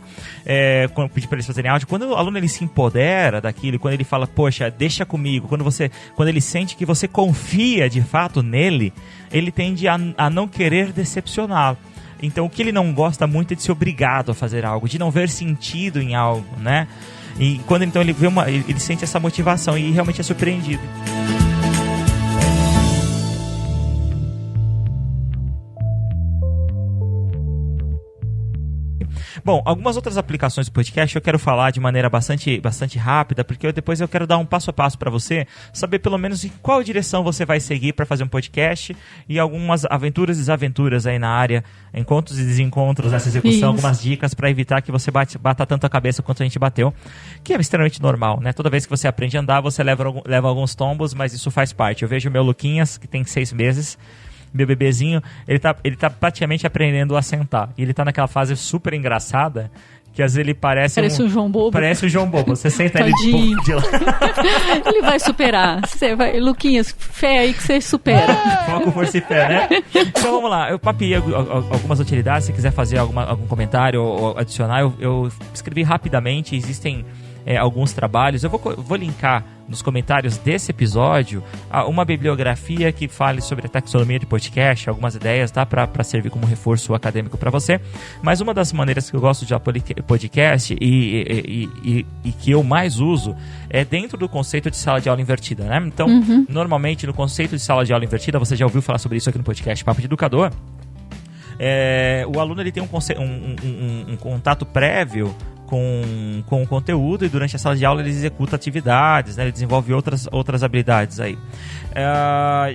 S2: quando pedi para eles fazerem áudio, quando o aluno ele se empodera daquilo, quando ele fala, poxa, deixa comigo, quando ele sente que você confia de fato nele, ele tende a não querer decepcioná-lo. Então o que ele não gosta muito é de ser obrigado a fazer algo, de não ver sentido em algo, né? E quando então ele vê ele sente essa motivação e realmente é surpreendido. Bom, algumas outras aplicações do podcast eu quero falar de maneira bastante rápida, porque depois eu quero dar um passo a passo para você, saber pelo menos em qual direção você vai seguir para fazer um podcast e algumas aventuras e desaventuras aí na área, encontros e desencontros nessa execução,
S1: Isso.
S2: algumas dicas para evitar que você bata tanto a cabeça quanto a gente bateu, que é extremamente normal, né? Toda vez que você aprende a andar, você leva alguns tombos, mas isso faz parte. Eu vejo o meu Luquinhas, que tem 6 meses, meu bebezinho, ele tá praticamente aprendendo a sentar. E ele tá naquela fase super engraçada, que às vezes ele parece
S1: um João Bobo.
S2: Parece o João Bobo. Você senta ele de lá.
S1: Ele vai superar. Luquinhas, fé aí que você supera.
S2: Foco, força e fé, né? Então vamos lá. Eu papiei algumas utilidades. Se quiser fazer algum comentário ou adicionar, eu escrevi rapidamente. Existem alguns trabalhos. Eu vou linkar nos comentários desse episódio uma bibliografia que fale sobre a taxonomia de podcast, algumas ideias, tá? Para servir como reforço acadêmico para você. Mas uma das maneiras que eu gosto de podcast e que eu mais uso é dentro do conceito de sala de aula invertida, né? Então, normalmente no conceito de sala de aula invertida, você já ouviu falar sobre isso aqui no podcast Papo de Educador. O aluno ele tem um contato prévio com o conteúdo e durante a sala de aula ele executa atividades, né? Ele desenvolve outras habilidades aí.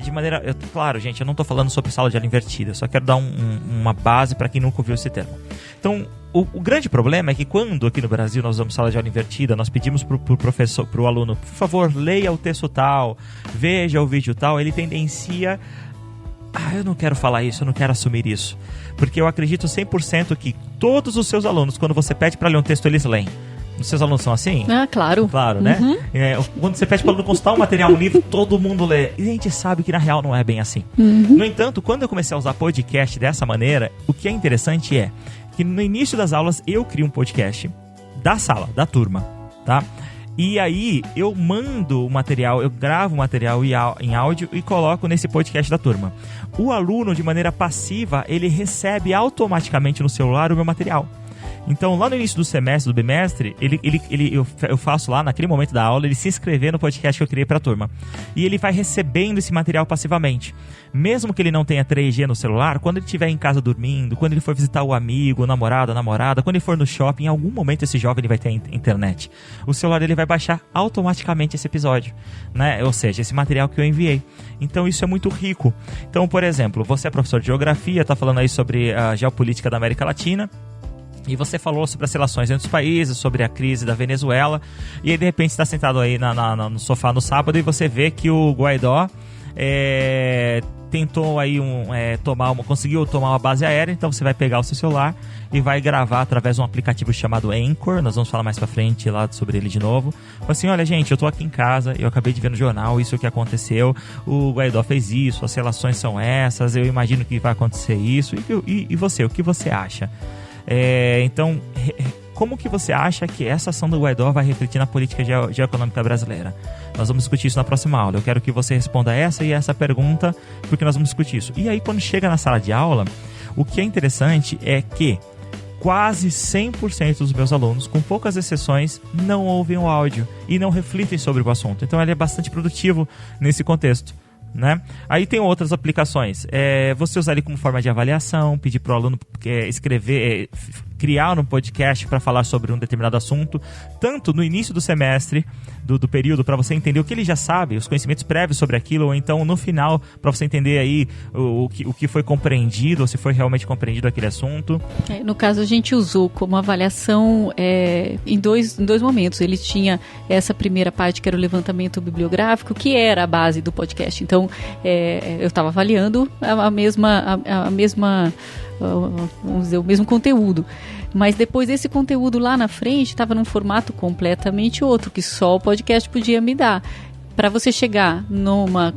S2: De maneira... claro, gente, eu não estou falando sobre sala de aula invertida, só quero dar uma base para quem nunca ouviu esse termo. Então, o grande problema é que quando aqui no Brasil nós usamos sala de aula invertida, nós pedimos para o aluno, por favor, leia o texto tal, veja o vídeo tal, ele tendencia... eu não quero falar isso, eu não quero assumir isso. Porque eu acredito 100% que todos os seus alunos, quando você pede para ler um texto, eles leem. Os seus alunos são assim?
S1: Claro.
S2: Claro, né? Quando você pede para o aluno consultar um material, um livro, todo mundo lê. E a gente sabe que na real não é bem assim. No entanto, quando eu comecei a usar podcast dessa maneira, o que é interessante é que no início das aulas eu crio um podcast da sala, da turma, tá? E aí eu mando o material, eu gravo o material em áudio e coloco nesse podcast da turma. O aluno, de maneira passiva, ele recebe automaticamente no celular o meu material. Então, lá no início do semestre, do bimestre, eu faço lá, naquele momento da aula, ele se inscrever no podcast que eu criei para a turma. E ele vai recebendo esse material passivamente. Mesmo que ele não tenha 3G no celular, quando ele estiver em casa dormindo, quando ele for visitar o amigo, o namorado, a namorada, quando ele for no shopping, em algum momento esse jovem ele vai ter internet. O celular dele vai baixar automaticamente esse episódio, né? Ou seja, esse material que eu enviei. Então, isso é muito rico. Então, por exemplo, você é professor de geografia, está falando aí sobre a geopolítica da América Latina, e você falou sobre as relações entre os países, sobre a crise da Venezuela, e aí de repente você está sentado aí no sofá no sábado e você vê que o Guaidó tentou aí conseguiu tomar uma base aérea. Então você vai pegar o seu celular e vai gravar através de um aplicativo chamado Anchor. Nós vamos falar mais pra frente lá sobre ele de novo. Assim, olha gente, eu tô aqui em casa, eu acabei de ver no jornal isso que aconteceu, o Guaidó fez isso, as relações são essas, eu imagino que vai acontecer isso, e você, o que você acha? Então, como que você acha que essa ação do Guaidó vai refletir na política geoeconômica brasileira? Nós vamos discutir isso na próxima aula. Eu quero que você responda essa e essa pergunta, porque nós vamos discutir isso. E aí, quando chega na sala de aula, o que é interessante é que quase 100% dos meus alunos, com poucas exceções, não ouvem o áudio e não refletem sobre o assunto. Então, ele é bastante produtivo nesse contexto, né? Aí tem outras aplicações. Você usar ele como forma de avaliação, pedir para o aluno escrever, criar um podcast para falar sobre um determinado assunto, tanto no início do semestre, do período, para você entender o que ele já sabe, os conhecimentos prévios sobre aquilo, ou então no final, para você entender aí o que foi compreendido, ou se foi realmente compreendido aquele assunto.
S1: No caso, a gente usou como avaliação em dois momentos. Ele tinha essa primeira parte, que era o levantamento bibliográfico, que era a base do podcast. Então, eu estava avaliando a mesma vamos dizer, o mesmo conteúdo. Mas depois esse conteúdo lá na frente estava num formato completamente outro, que só o podcast podia me dar. Para você chegar numa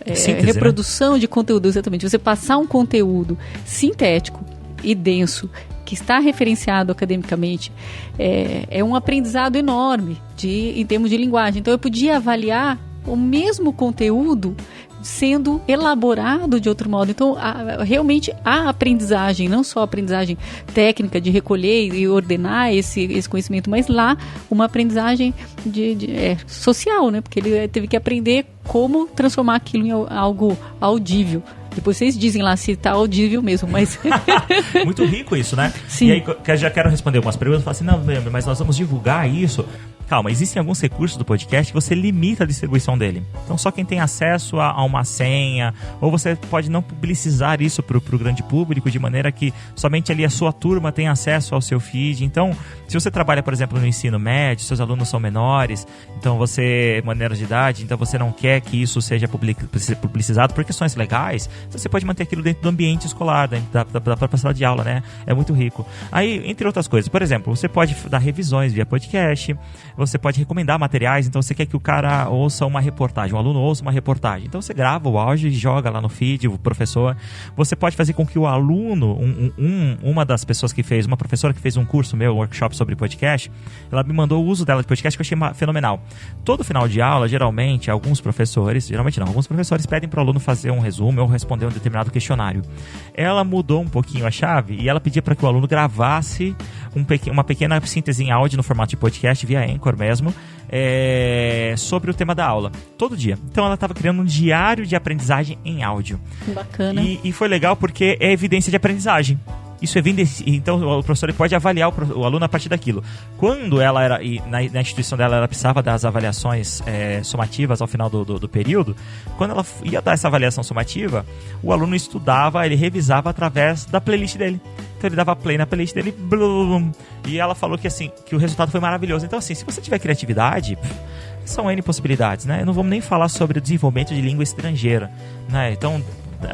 S1: síntese, reprodução, né, de conteúdo, exatamente, você passar um conteúdo sintético e denso, que está referenciado academicamente, é um aprendizado enorme em termos de linguagem. Então eu podia avaliar o mesmo conteúdo sendo elaborado de outro modo. Então, realmente a aprendizagem, não só a aprendizagem técnica de recolher e ordenar esse conhecimento, mas lá uma aprendizagem social, né? Porque ele teve que aprender como transformar aquilo em algo audível. Depois vocês dizem lá se está audível mesmo, mas...
S2: Muito rico isso, né?
S1: Sim.
S2: E aí, eu já quero responder algumas perguntas. Eu falo assim, não, mas nós vamos divulgar isso. Calma, existem alguns recursos do podcast que você limita a distribuição dele. Então, só quem tem acesso a uma senha, ou você pode não publicizar isso para o grande público, de maneira que somente ali a sua turma tem acesso ao seu feed. Então, se você trabalha, por exemplo, no ensino médio, seus alunos são menores, então você, menores de idade, então você não quer que isso seja publicizado por questões legais, você pode manter aquilo dentro do ambiente escolar, dentro da própria sala de aula, né? É muito rico. Aí, entre outras coisas, por exemplo, você pode dar revisões via podcast, você pode recomendar materiais, então você quer que o cara ouça uma reportagem, o aluno ouça uma reportagem, então você grava o áudio e joga lá no feed, o professor. Você pode fazer com que o aluno, uma das pessoas que fez, uma professora que fez um curso meu, um workshop sobre podcast, ela me mandou o uso dela de podcast, que eu achei fenomenal. Todo final de aula, alguns professores pedem para o aluno fazer um resumo ou responder um determinado questionário. Ela mudou um pouquinho a chave e ela pedia para que o aluno gravasse uma pequena síntese em áudio no formato de podcast, via Anchor mesmo, sobre o tema da aula, todo dia. Então ela estava criando um diário de aprendizagem em áudio.
S1: Bacana.
S2: E foi legal porque é evidência de aprendizagem. Isso é então o professor pode avaliar o aluno a partir daquilo. Quando ela era, na instituição dela, ela precisava das avaliações somativas ao final do período, quando ela ia dar essa avaliação somativa, o aluno estudava, ele revisava através da playlist dele. Então ele dava play na playlist dele, blum, e ela falou que o resultado foi maravilhoso. Então, assim, se você tiver criatividade, são N possibilidades, né? Não vamos nem falar sobre o desenvolvimento de língua estrangeira, né? Então,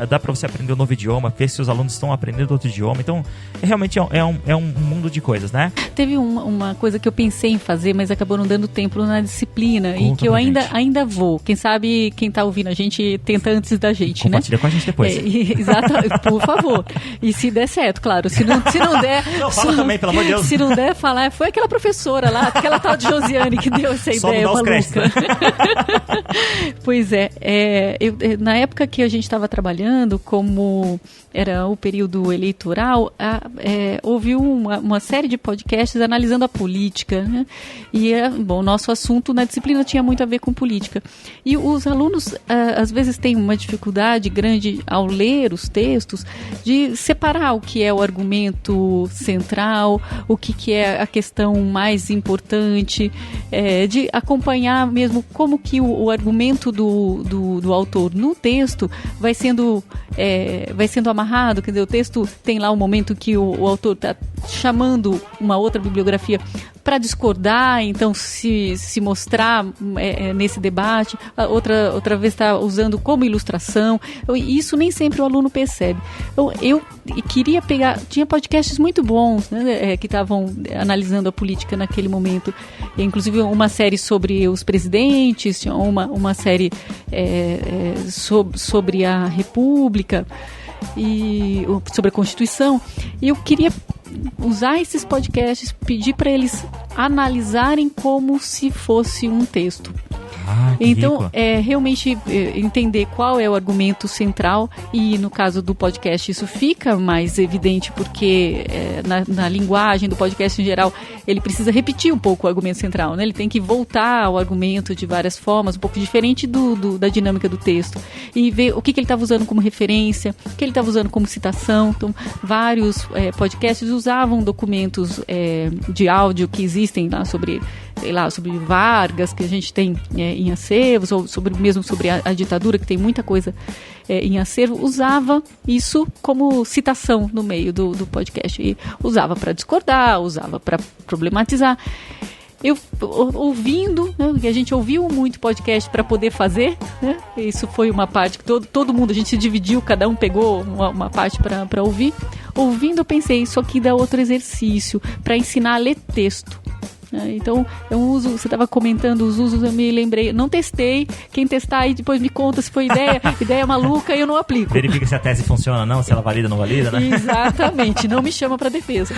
S2: dá para você aprender um novo idioma, ver se os alunos estão aprendendo outro idioma. Então, realmente é um mundo de coisas, né? Teve
S1: uma coisa que eu pensei em fazer, mas acabou não dando tempo na disciplina. Conta, e que eu ainda vou. Quem sabe, quem tá ouvindo a gente tenta antes da gente,
S2: compartilha, né? Com a gente depois.
S1: Exatamente, por favor. E se der certo, claro. Se não der...
S2: Não, fala também, pelo amor de Deus.
S1: Se não der, falar, foi aquela professora lá, aquela tal de Josiane que deu essa
S2: só
S1: ideia maluca.
S2: Créditos, né?
S1: Pois na época que a gente estava trabalhando, como era o período eleitoral, houve uma série de podcasts analisando a política, né? E o nosso assunto na disciplina tinha muito a ver com política. E os alunos, às vezes, têm uma dificuldade grande ao ler os textos de separar o que é o argumento central, o que é a questão mais importante, de acompanhar mesmo como que o argumento do autor no texto vai sendo amarrado. Quer dizer, o texto tem lá um momento que o autor está chamando uma outra bibliografia para discordar, então se mostrar nesse debate, outra vez está usando como ilustração. Isso nem sempre o aluno percebe. Eu queria tinha podcasts muito bons, né, que estavam analisando a política naquele momento, inclusive uma série sobre os presidentes, uma série sobre a República e sobre a Constituição, e eu queria usar esses podcasts, pedir para eles analisarem como se fosse um texto. Então, realmente entender qual é o argumento central, e no caso do podcast isso fica mais evidente porque na linguagem do podcast em geral ele precisa repetir um pouco o argumento central, né? Ele tem que voltar ao argumento de várias formas, um pouco diferente da dinâmica do texto, e ver o que ele estava usando como referência, o que ele estava usando como citação. Então, vários podcasts usavam documentos de áudio que existem lá sobre Vargas, que a gente tem em acervos, ou mesmo sobre a ditadura, que tem muita coisa em acervo, usava isso como citação no meio do podcast. E usava para discordar, usava para problematizar. Eu ouvindo, né, a gente ouviu muito podcast para poder fazer, né? Isso foi uma parte que todo mundo, a gente se dividiu, cada um pegou uma parte para ouvir. Ouvindo, eu pensei, isso aqui dá outro exercício para ensinar a ler texto. Então, você estava comentando os usos, eu me lembrei, não testei, quem testar aí depois me conta se foi ideia maluca, eu não aplico.
S2: Verifica se a tese funciona ou não, se ela valida ou não valida, né?
S1: Exatamente, não me chama para defesa.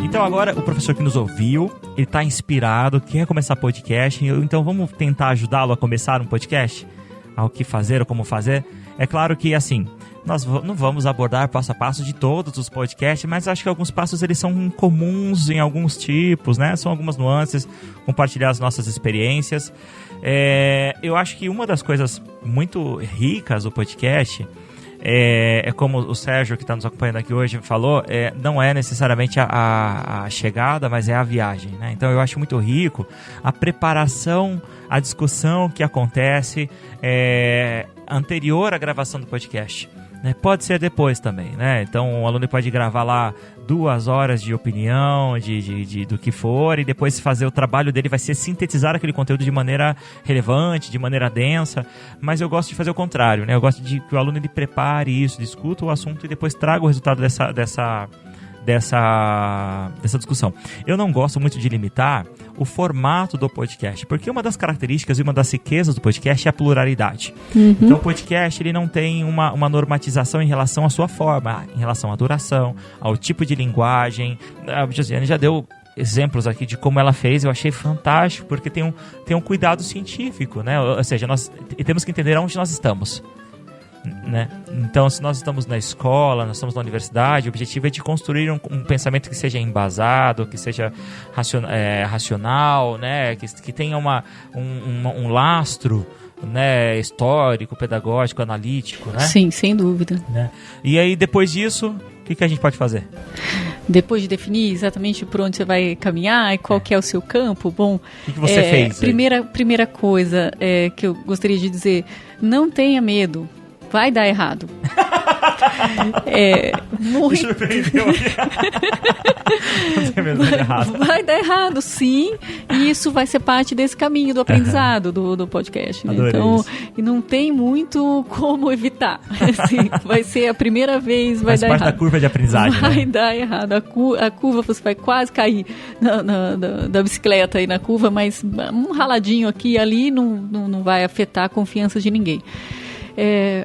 S2: Então agora o professor que nos ouviu, ele está inspirado, quer começar podcast, então vamos tentar ajudá-lo a começar um podcast? Ao que fazer ou como fazer? É claro que assim, nós não vamos abordar passo a passo de todos os podcasts, mas acho que alguns passos eles são comuns em alguns tipos, né? São algumas nuances, compartilhar as nossas experiências. Eu acho que uma das coisas muito ricas do podcast é como o Sérgio, que está nos acompanhando aqui hoje, falou, não é necessariamente a chegada, mas é a viagem, né? Então eu acho muito rico a preparação, a discussão que acontece anterior à gravação do podcast, né? Pode ser depois também, né? Então o aluno pode gravar lá 2 horas de opinião, do que for, e depois fazer o trabalho dele vai ser sintetizar aquele conteúdo de maneira relevante, de maneira densa, mas eu gosto de fazer o contrário, né? Eu gosto de que o aluno ele prepare isso, discuta o assunto e depois traga o resultado dessa discussão. Eu não gosto muito de limitar o formato do podcast, porque uma das características e uma das riquezas do podcast é a pluralidade. Então o podcast ele não tem uma normatização em relação à sua forma, em relação à duração, ao tipo de linguagem. A Josiane já deu exemplos aqui de como ela fez, eu achei fantástico, porque tem um cuidado científico, né? Ou seja, nós temos que entender onde nós estamos, né? Então, se nós estamos na escola, nós estamos na universidade, o objetivo é de construir um pensamento que seja embasado, que seja racional, né? Que tenha um lastro, né? Histórico, pedagógico, analítico, né?
S1: Sim, sem dúvida,
S2: né? E aí, depois disso, o que a gente pode fazer?
S1: Depois de definir exatamente por onde você vai caminhar e qual que é o seu campo, bom...
S2: O que você fez?
S1: Primeira coisa que eu gostaria de dizer, não tenha medo. Vai dar errado.
S2: Me surpreendeu.
S1: Vai dar errado, sim. E isso vai ser parte desse caminho do aprendizado do podcast. Né? Então, e não tem muito como evitar. Assim, vai ser a primeira vez, vai dar errado. Faz parte
S2: da curva de aprendizagem.
S1: Vai dar errado. A curva, você vai quase cair da bicicleta aí na curva, mas um raladinho aqui e ali não vai afetar a confiança de ninguém.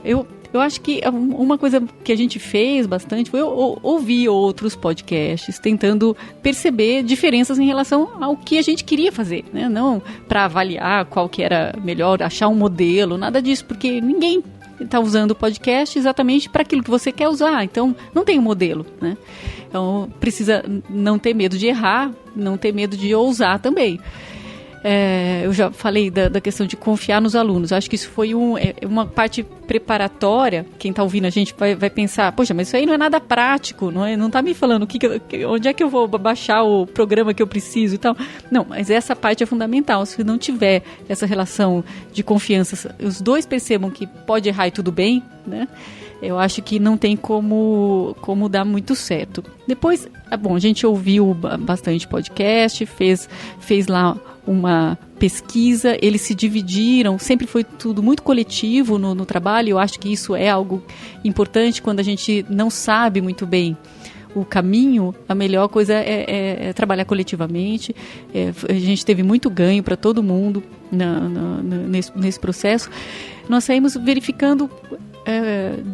S1: Eu acho que uma coisa que a gente fez bastante foi ouvir outros podcasts, tentando perceber diferenças em relação ao que a gente queria fazer, né? Não para avaliar qual que era melhor, achar um modelo, nada disso, porque ninguém está usando o podcast exatamente para aquilo que você quer usar, então não tem um modelo, né? Então precisa não ter medo de errar, não ter medo de ousar também. Eu já falei da questão de confiar nos alunos. Acho que isso foi uma parte preparatória. Quem está ouvindo a gente vai pensar, poxa, mas isso aí não é nada prático, não está me falando onde é que eu vou baixar o programa que eu preciso e tal. Não, mas essa parte é fundamental. Se não tiver essa relação de confiança, os dois percebam que pode errar e tudo bem, né? Eu acho que não tem como dar muito certo. Depois, a gente ouviu bastante podcast, fez lá uma pesquisa, eles se dividiram, sempre foi tudo muito coletivo no trabalho. Eu acho que isso é algo importante quando a gente não sabe muito bem o caminho, a melhor coisa é trabalhar coletivamente. A gente teve muito ganho para todo mundo nesse processo. Nós saímos verificando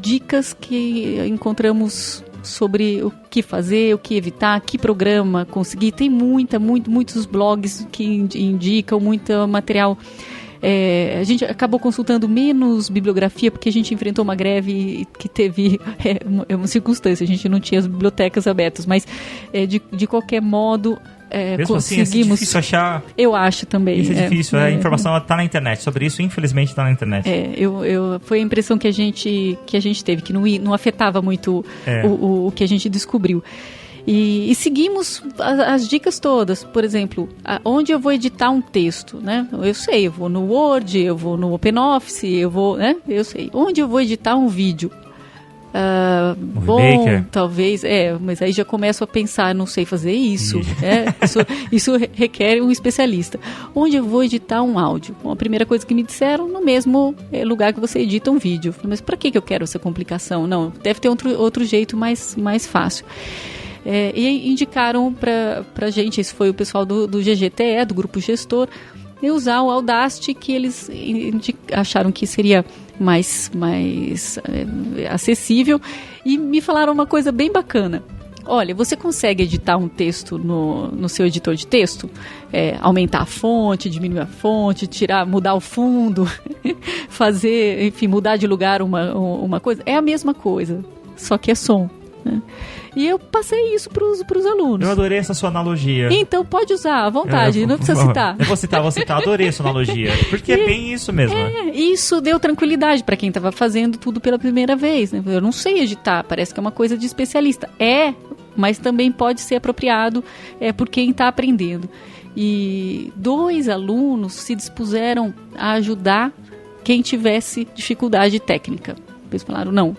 S1: dicas que encontramos sobre o que fazer, o que evitar, que programa conseguir. Tem muitos blogs que indicam, muito material. A gente acabou consultando menos bibliografia porque a gente enfrentou uma greve que teve uma circunstância, a gente não tinha as bibliotecas abertas, mas de qualquer modo
S2: mesmo
S1: conseguimos.
S2: Assim, é difícil achar.
S1: Eu acho também.
S2: Isso é difícil, a informação está na internet. Sobre isso, infelizmente, está na internet.
S1: Foi a impressão que a gente teve, que não afetava muito o que a gente descobriu. E seguimos as dicas todas. Por exemplo, onde eu vou editar um texto, né? Eu sei, eu vou no Word, eu vou no OpenOffice, né? Eu sei. Onde eu vou editar um vídeo? Bom, talvez, mas aí já começo a pensar, não sei fazer isso, isso requer um especialista. Onde eu vou editar um áudio? Bom, a primeira coisa que me disseram, no mesmo lugar que você edita um vídeo. Mas para que eu quero essa complicação? Não, deve ter outro jeito mais fácil. E indicaram pra gente, esse foi o pessoal do GGTE, do Grupo Gestor, e usar o Audacity, que eles acharam que seria mais acessível, e me falaram uma coisa bem bacana. Olha, você consegue editar um texto no seu editor de texto? Aumentar a fonte, diminuir a fonte, mudar o fundo, mudar de lugar uma coisa? É a mesma coisa, só que é som, né? E eu passei isso para os alunos.
S2: Eu adorei essa sua analogia.
S1: Então, pode usar à vontade, não precisa citar.
S2: Eu vou citar, adorei a sua analogia. Porque é bem isso mesmo.
S1: Isso deu tranquilidade para quem estava fazendo tudo pela primeira vez, né? Eu não sei editar, parece que é uma coisa de especialista. Mas também pode ser apropriado por quem está aprendendo. E 2 alunos se dispuseram a ajudar quem tivesse dificuldade técnica. Eles falaram, não.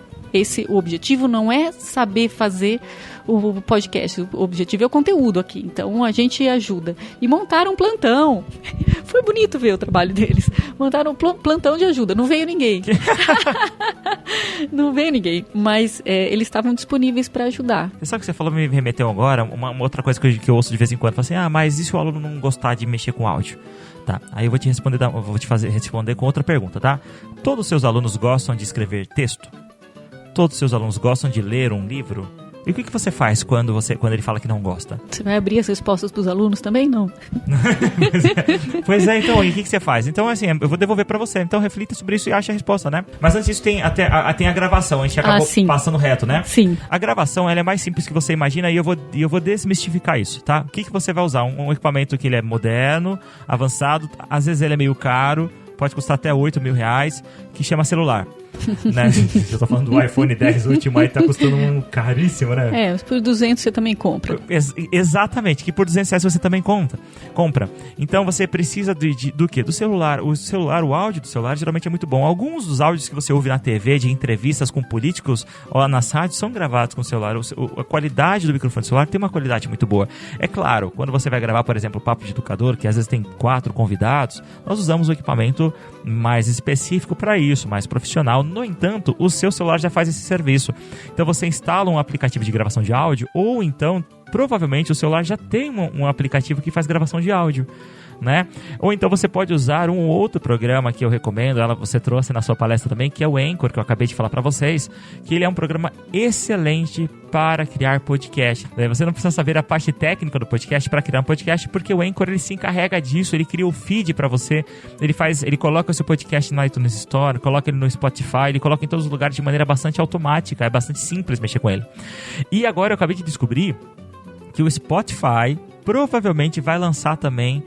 S1: O objetivo não é saber fazer o podcast, o objetivo é o conteúdo aqui, então a gente ajuda. E montaram um plantão, foi bonito ver o trabalho deles, montaram um plantão de ajuda, não veio ninguém, mas eles estavam disponíveis para ajudar.
S2: Só que você falou, me remeteu agora, uma outra coisa que eu ouço de vez em quando, assim, mas e se o aluno não gostar de mexer com áudio? Tá, aí eu vou te responder com outra pergunta, tá? Todos os seus alunos gostam de escrever texto? Todos os seus alunos gostam de ler um livro? E o que você faz quando ele fala que não gosta?
S1: Você vai abrir as respostas para os alunos também? Não.
S2: Pois é, então, e o que você faz? Então, assim, eu vou devolver para você. Então, reflita sobre isso e ache a resposta, né? Mas antes disso, tem a gravação. A gente acabou passando reto, né?
S1: Sim.
S2: A gravação, ela é mais simples que você imagina e eu vou desmistificar isso, tá? O que você vai usar? Um equipamento que ele é moderno, avançado, às vezes ele é meio caro, pode custar até R$8.000, que chama celular. Né? Eu tô falando do iPhone 10 último, aí tá custando caríssimo, né?
S1: Mas por 200 você também compra.
S2: Exatamente, que por R$200 você também compra. Então você precisa do quê? Do celular. O áudio do celular geralmente é muito bom. Alguns dos áudios que você ouve na TV, de entrevistas com políticos ou nas rádios, são gravados com o celular. A qualidade do microfone do celular tem uma qualidade muito boa. É claro, quando você vai gravar, por exemplo, o Papo de Educador, que às vezes tem 4 convidados, nós usamos o equipamento mais específico para isso, mais profissional. No entanto, o seu celular já faz esse serviço. Então você instala um aplicativo de gravação de áudio, ou então, provavelmente, o celular já tem um aplicativo que faz gravação de áudio, né? Ou então você pode usar um outro programa que eu recomendo, você trouxe na sua palestra também, que é o Anchor, que eu acabei de falar para vocês, que ele é um programa excelente para criar podcast. Você não precisa saber a parte técnica do podcast para criar um podcast, porque o Anchor ele se encarrega disso, ele cria o feed para você, ele coloca o seu podcast no iTunes Store, coloca ele no Spotify, ele coloca em todos os lugares de maneira bastante automática, é bastante simples mexer com ele. E agora eu acabei de descobrir que o Spotify provavelmente vai lançar também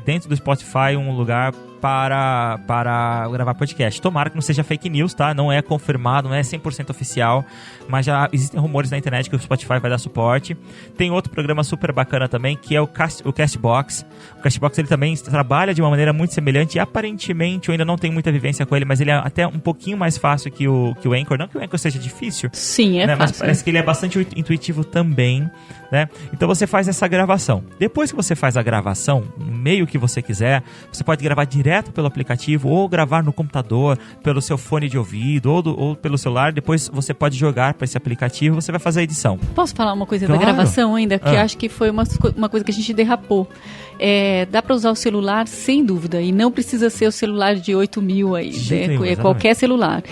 S2: dentro do Spotify um lugar para gravar podcast. Tomara que não seja fake news, tá? Não é confirmado, não é 100% oficial, mas já existem rumores na internet que o Spotify vai dar suporte. Tem outro programa super bacana também, que é o Castbox. O Castbox ele também trabalha de uma maneira muito semelhante e aparentemente eu ainda não tenho muita vivência com ele, mas ele é até um pouquinho mais fácil que o Anchor. Não que o Anchor seja difícil.
S1: Sim, é
S2: né?
S1: fácil.
S2: Mas parece que ele é bastante intuitivo também, né? Então você faz essa gravação. Depois que você faz a gravação, meio que você quiser. Você pode gravar direto pelo aplicativo ou gravar no computador, pelo seu fone de ouvido ou pelo celular. Depois você pode jogar para esse aplicativo, você vai fazer a edição.
S1: Posso falar uma coisa
S2: Claro.
S1: da gravação ainda? Que eu acho que foi uma coisa que a gente derrapou. Dá para usar o celular sem dúvida, e não precisa ser o celular de 8 mil aí,
S2: Sim,
S1: qualquer celular.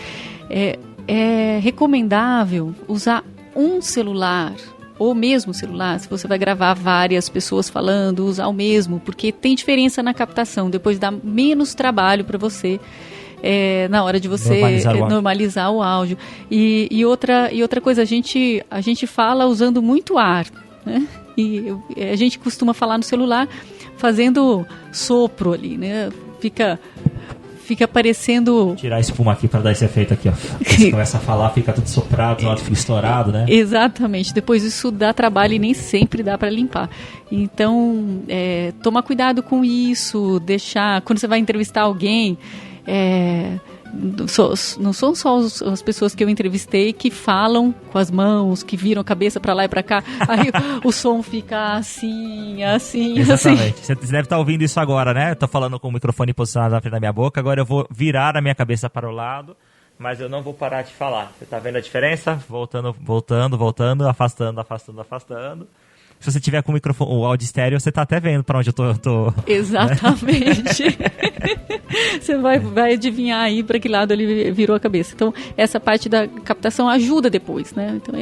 S1: É recomendável usar um celular, ou mesmo celular, se você vai gravar várias pessoas falando, usar o mesmo, porque tem diferença na captação, depois dá menos trabalho para você na hora de você normalizar o áudio. E outra coisa, a gente fala usando muito ar, né? E a gente costuma falar no celular fazendo sopro ali, né? Fica parecendo...
S2: Tirar a espuma aqui para dar esse efeito aqui, ó. Você começa a falar, fica tudo soprado, o áudio fica estourado, né?
S1: Exatamente. Depois isso dá trabalho e nem sempre dá para limpar. Então, tomar cuidado com isso, deixar... Quando você vai entrevistar alguém... não são só as pessoas que eu entrevistei que falam com as mãos, que viram a cabeça para lá e para cá, aí o som fica assim.
S2: Exatamente. Você deve estar ouvindo isso agora, né? Eu tô falando com o microfone posicionado na frente da minha boca, agora eu vou virar a minha cabeça para o lado, mas eu não vou parar de falar. Você tá vendo a diferença? Voltando, afastando. Se você tiver com o áudio estéreo, você tá até vendo para onde eu tô.
S1: Exatamente. Você vai adivinhar aí para que lado ele virou a cabeça. Então, essa parte da captação ajuda depois, né? Então,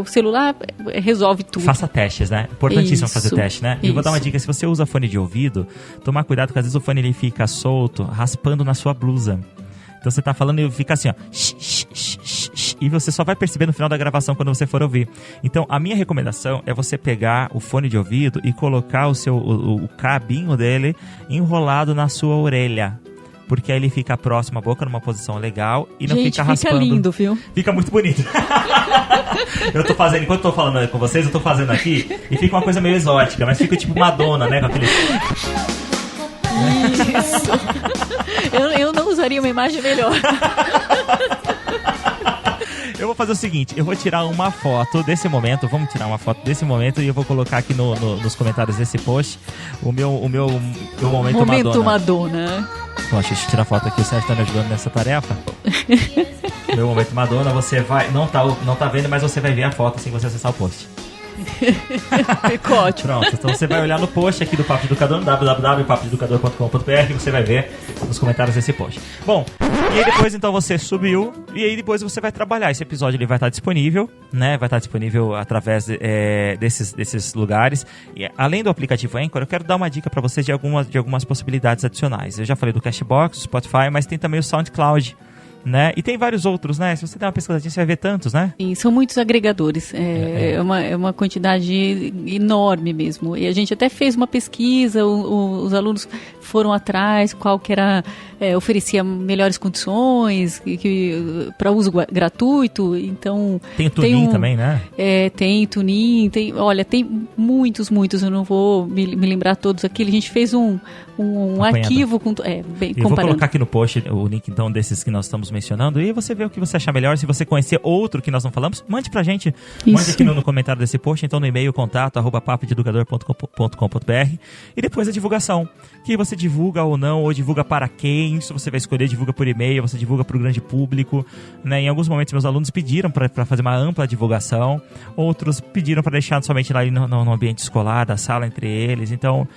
S1: o celular resolve tudo.
S2: Faça testes, né? Importantíssimo fazer teste, né? E eu vou dar uma dica, se você usa fone de ouvido, tomar cuidado, porque às vezes o fone ele fica solto, raspando na sua blusa. Então você tá falando e fica assim, ó. E você só vai perceber no final da gravação quando você for ouvir. Então a minha recomendação é você pegar o fone de ouvido e colocar o cabinho dele enrolado na sua orelha. Porque aí ele fica próximo à boca, numa posição legal e não fica raspando.
S1: Fica lindo, viu?
S2: Fica muito bonito. Eu tô fazendo, enquanto eu tô falando com vocês, eu tô fazendo aqui e fica uma coisa meio exótica, mas fica tipo Madonna, né? Com aquele...
S1: Isso. Eu não usaria uma imagem melhor.
S2: Eu vou fazer o seguinte, eu vou tirar uma foto desse momento, vamos tirar uma foto desse momento e eu vou colocar aqui nos comentários desse post o meu momento Madonna. Bom, deixa eu tirar a foto aqui, o Sérgio tá me ajudando nessa tarefa. Meu momento Madonna, você vai, não tá vendo, mas você vai ver a foto assim que você acessar o post.
S1: Ficou ótimo.
S2: Pronto, então você vai olhar no post aqui do Papo de Educador, www.papodeeducador.com.br, você vai ver nos comentários desse post. Bom, e aí depois então você subiu e aí depois você vai trabalhar. Esse episódio ele vai estar disponível, né? Vai estar disponível através desses lugares. E além do aplicativo Anchor, eu quero dar uma dica para vocês de algumas possibilidades adicionais. Eu já falei do Cashbox, do Spotify, mas tem também o SoundCloud, né? E tem vários outros, né? Se você der uma pesquisadinha, você vai ver tantos, né?
S1: Sim, são muitos agregadores. É uma quantidade enorme mesmo. E a gente até fez uma pesquisa, os alunos foram atrás, qual que era, oferecia melhores condições para uso gratuito. Então,
S2: tem o Tunin também, né?
S1: Tem Tunin, tem muitos, eu não vou me lembrar todos aqui. A gente fez um arquivo com bem
S2: comparando. Eu vou colocar aqui no post o link então desses que nós estamos mencionando e você vê o que você achar melhor. Se você conhecer outro que nós não falamos, mande pra gente. Mande aqui no comentário desse post, então no e-mail contato@papodeeducador.com.br e depois a divulgação, que você divulga ou não, ou divulga para quem, se você vai escolher, divulga por e-mail, você divulga para o grande público, né? Em alguns momentos meus alunos pediram para fazer uma ampla divulgação, outros pediram para deixar somente lá no ambiente escolar, da sala entre eles. Então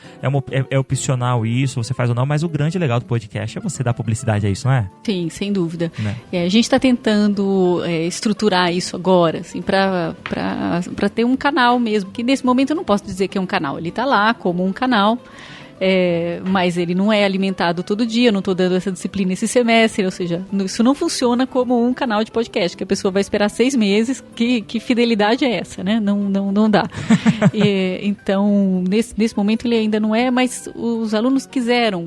S2: é opcional isso, você faz ou não, mas o grande legal do podcast é você dar publicidade a isso, não é?
S1: Sim, sem dúvida.
S2: Né?
S1: A gente está tentando estruturar isso agora, assim, para ter um canal mesmo, que nesse momento eu não posso dizer que é um canal, ele está lá como um canal, mas ele não é alimentado todo dia, eu não estou dando essa disciplina esse semestre, ou seja, isso não funciona como um canal de podcast, que a pessoa vai esperar 6 meses, que fidelidade é essa, né? Não dá. Então, nesse momento ele ainda não é, mas os alunos quiseram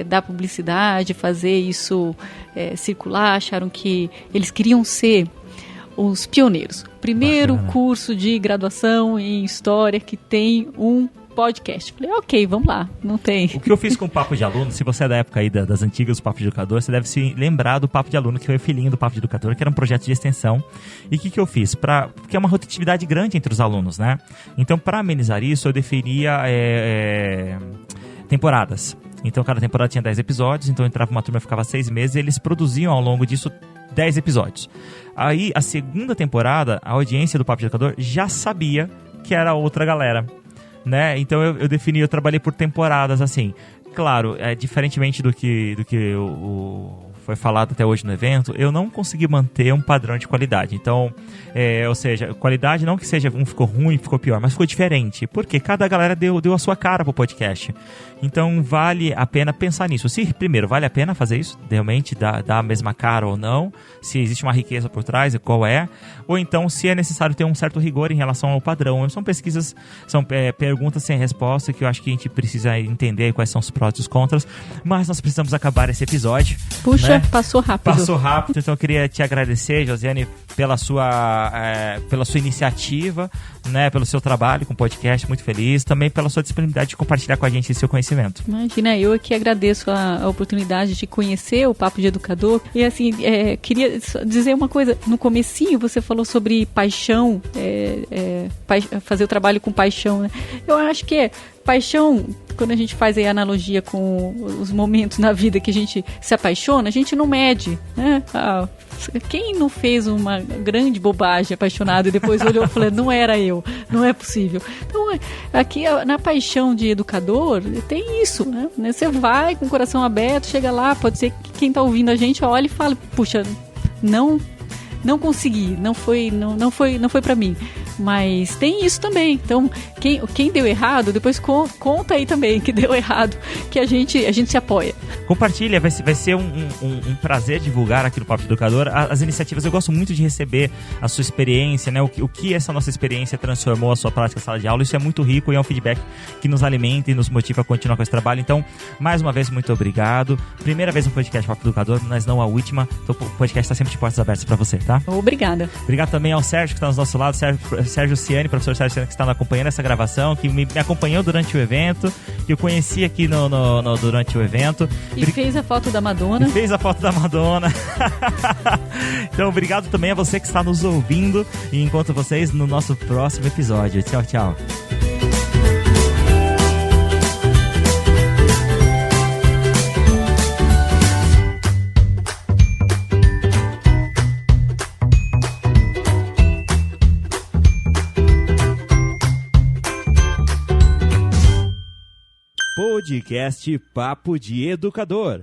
S1: dar publicidade, fazer isso circular, acharam que eles queriam ser os pioneiros. Primeiro curso de graduação em História que tem um podcast. Falei, ok, vamos lá, não tem.
S2: O que eu fiz com o Papo de Aluno, se você é da época aí das antigas do Papo de Educador, você deve se lembrar do Papo de Aluno, que foi o filhinho do Papo de Educador, que era um projeto de extensão. E o que eu fiz? Porque é uma rotatividade grande entre os alunos, né? Então, para amenizar isso, eu definia temporadas. Então cada temporada tinha 10 episódios, então entrava uma turma, ficava 6 meses, e eles produziam ao longo disso 10 episódios. Aí a segunda temporada, a audiência do Papo de Educador já sabia que era outra galera, né? Então eu trabalhei por temporadas, assim. Claro, diferentemente do que foi falado até hoje no evento, eu não consegui manter um padrão de qualidade. Então, ou seja, qualidade não que seja um ficou ruim, ficou pior, mas ficou diferente, porque cada galera deu a sua cara pro podcast. Então vale a pena pensar nisso. Se primeiro vale a pena fazer isso, realmente dar a mesma cara ou não, se existe uma riqueza por trás e qual é, ou então se é necessário ter um certo rigor em relação ao padrão. São pesquisas, são perguntas sem resposta que eu acho que a gente precisa entender quais são os prós e os contras, mas nós precisamos acabar esse episódio.
S1: Puxa,
S2: né?
S1: Passou rápido,
S2: então eu queria te agradecer, Josiane, pela sua iniciativa, né, pelo seu trabalho com o podcast, muito feliz, também pela sua disponibilidade de compartilhar com a gente esse seu conhecimento.
S1: Imagina, eu aqui agradeço a oportunidade de conhecer o Papo de Educador. E assim, queria dizer uma coisa, no comecinho você falou sobre paixão, fazer o trabalho com paixão, né? Eu acho que paixão, quando a gente faz aí a analogia com os momentos na vida que a gente se apaixona, a gente não mede, né? Quem não fez uma grande bobagem apaixonado e depois olhou e falou, não era eu, não é possível. Então, aqui na paixão de educador, tem isso, né? Você vai com o coração aberto, chega lá, pode ser que quem está ouvindo a gente olha e fala, puxa, não consegui, não foi para mim. Mas tem isso também. Então, quem deu errado, depois conta aí também que deu errado, que a gente se apoia.
S2: Compartilha, vai ser um prazer divulgar aqui no Papo de Educador as iniciativas. Eu gosto muito de receber a sua experiência, né? O que essa nossa experiência transformou a sua prática na sala de aula. Isso é muito rico e é um feedback que nos alimenta e nos motiva a continuar com esse trabalho. Então, mais uma vez, muito obrigado. Primeira vez no podcast Papo de Educador, mas não a última. Então, o podcast está sempre de portas abertas para você, tá?
S1: Obrigada.
S2: Obrigado também ao Sérgio, que está do nosso lado, Sérgio Ciani, professor Sérgio Ciani, que está acompanhando essa gravação, que me acompanhou durante o evento, que eu conheci aqui durante o evento.
S1: E fez a foto da Madonna.
S2: Então, obrigado também a você que está nos ouvindo e encontro vocês no nosso próximo episódio. Tchau, tchau. Podcast Papo de Educador.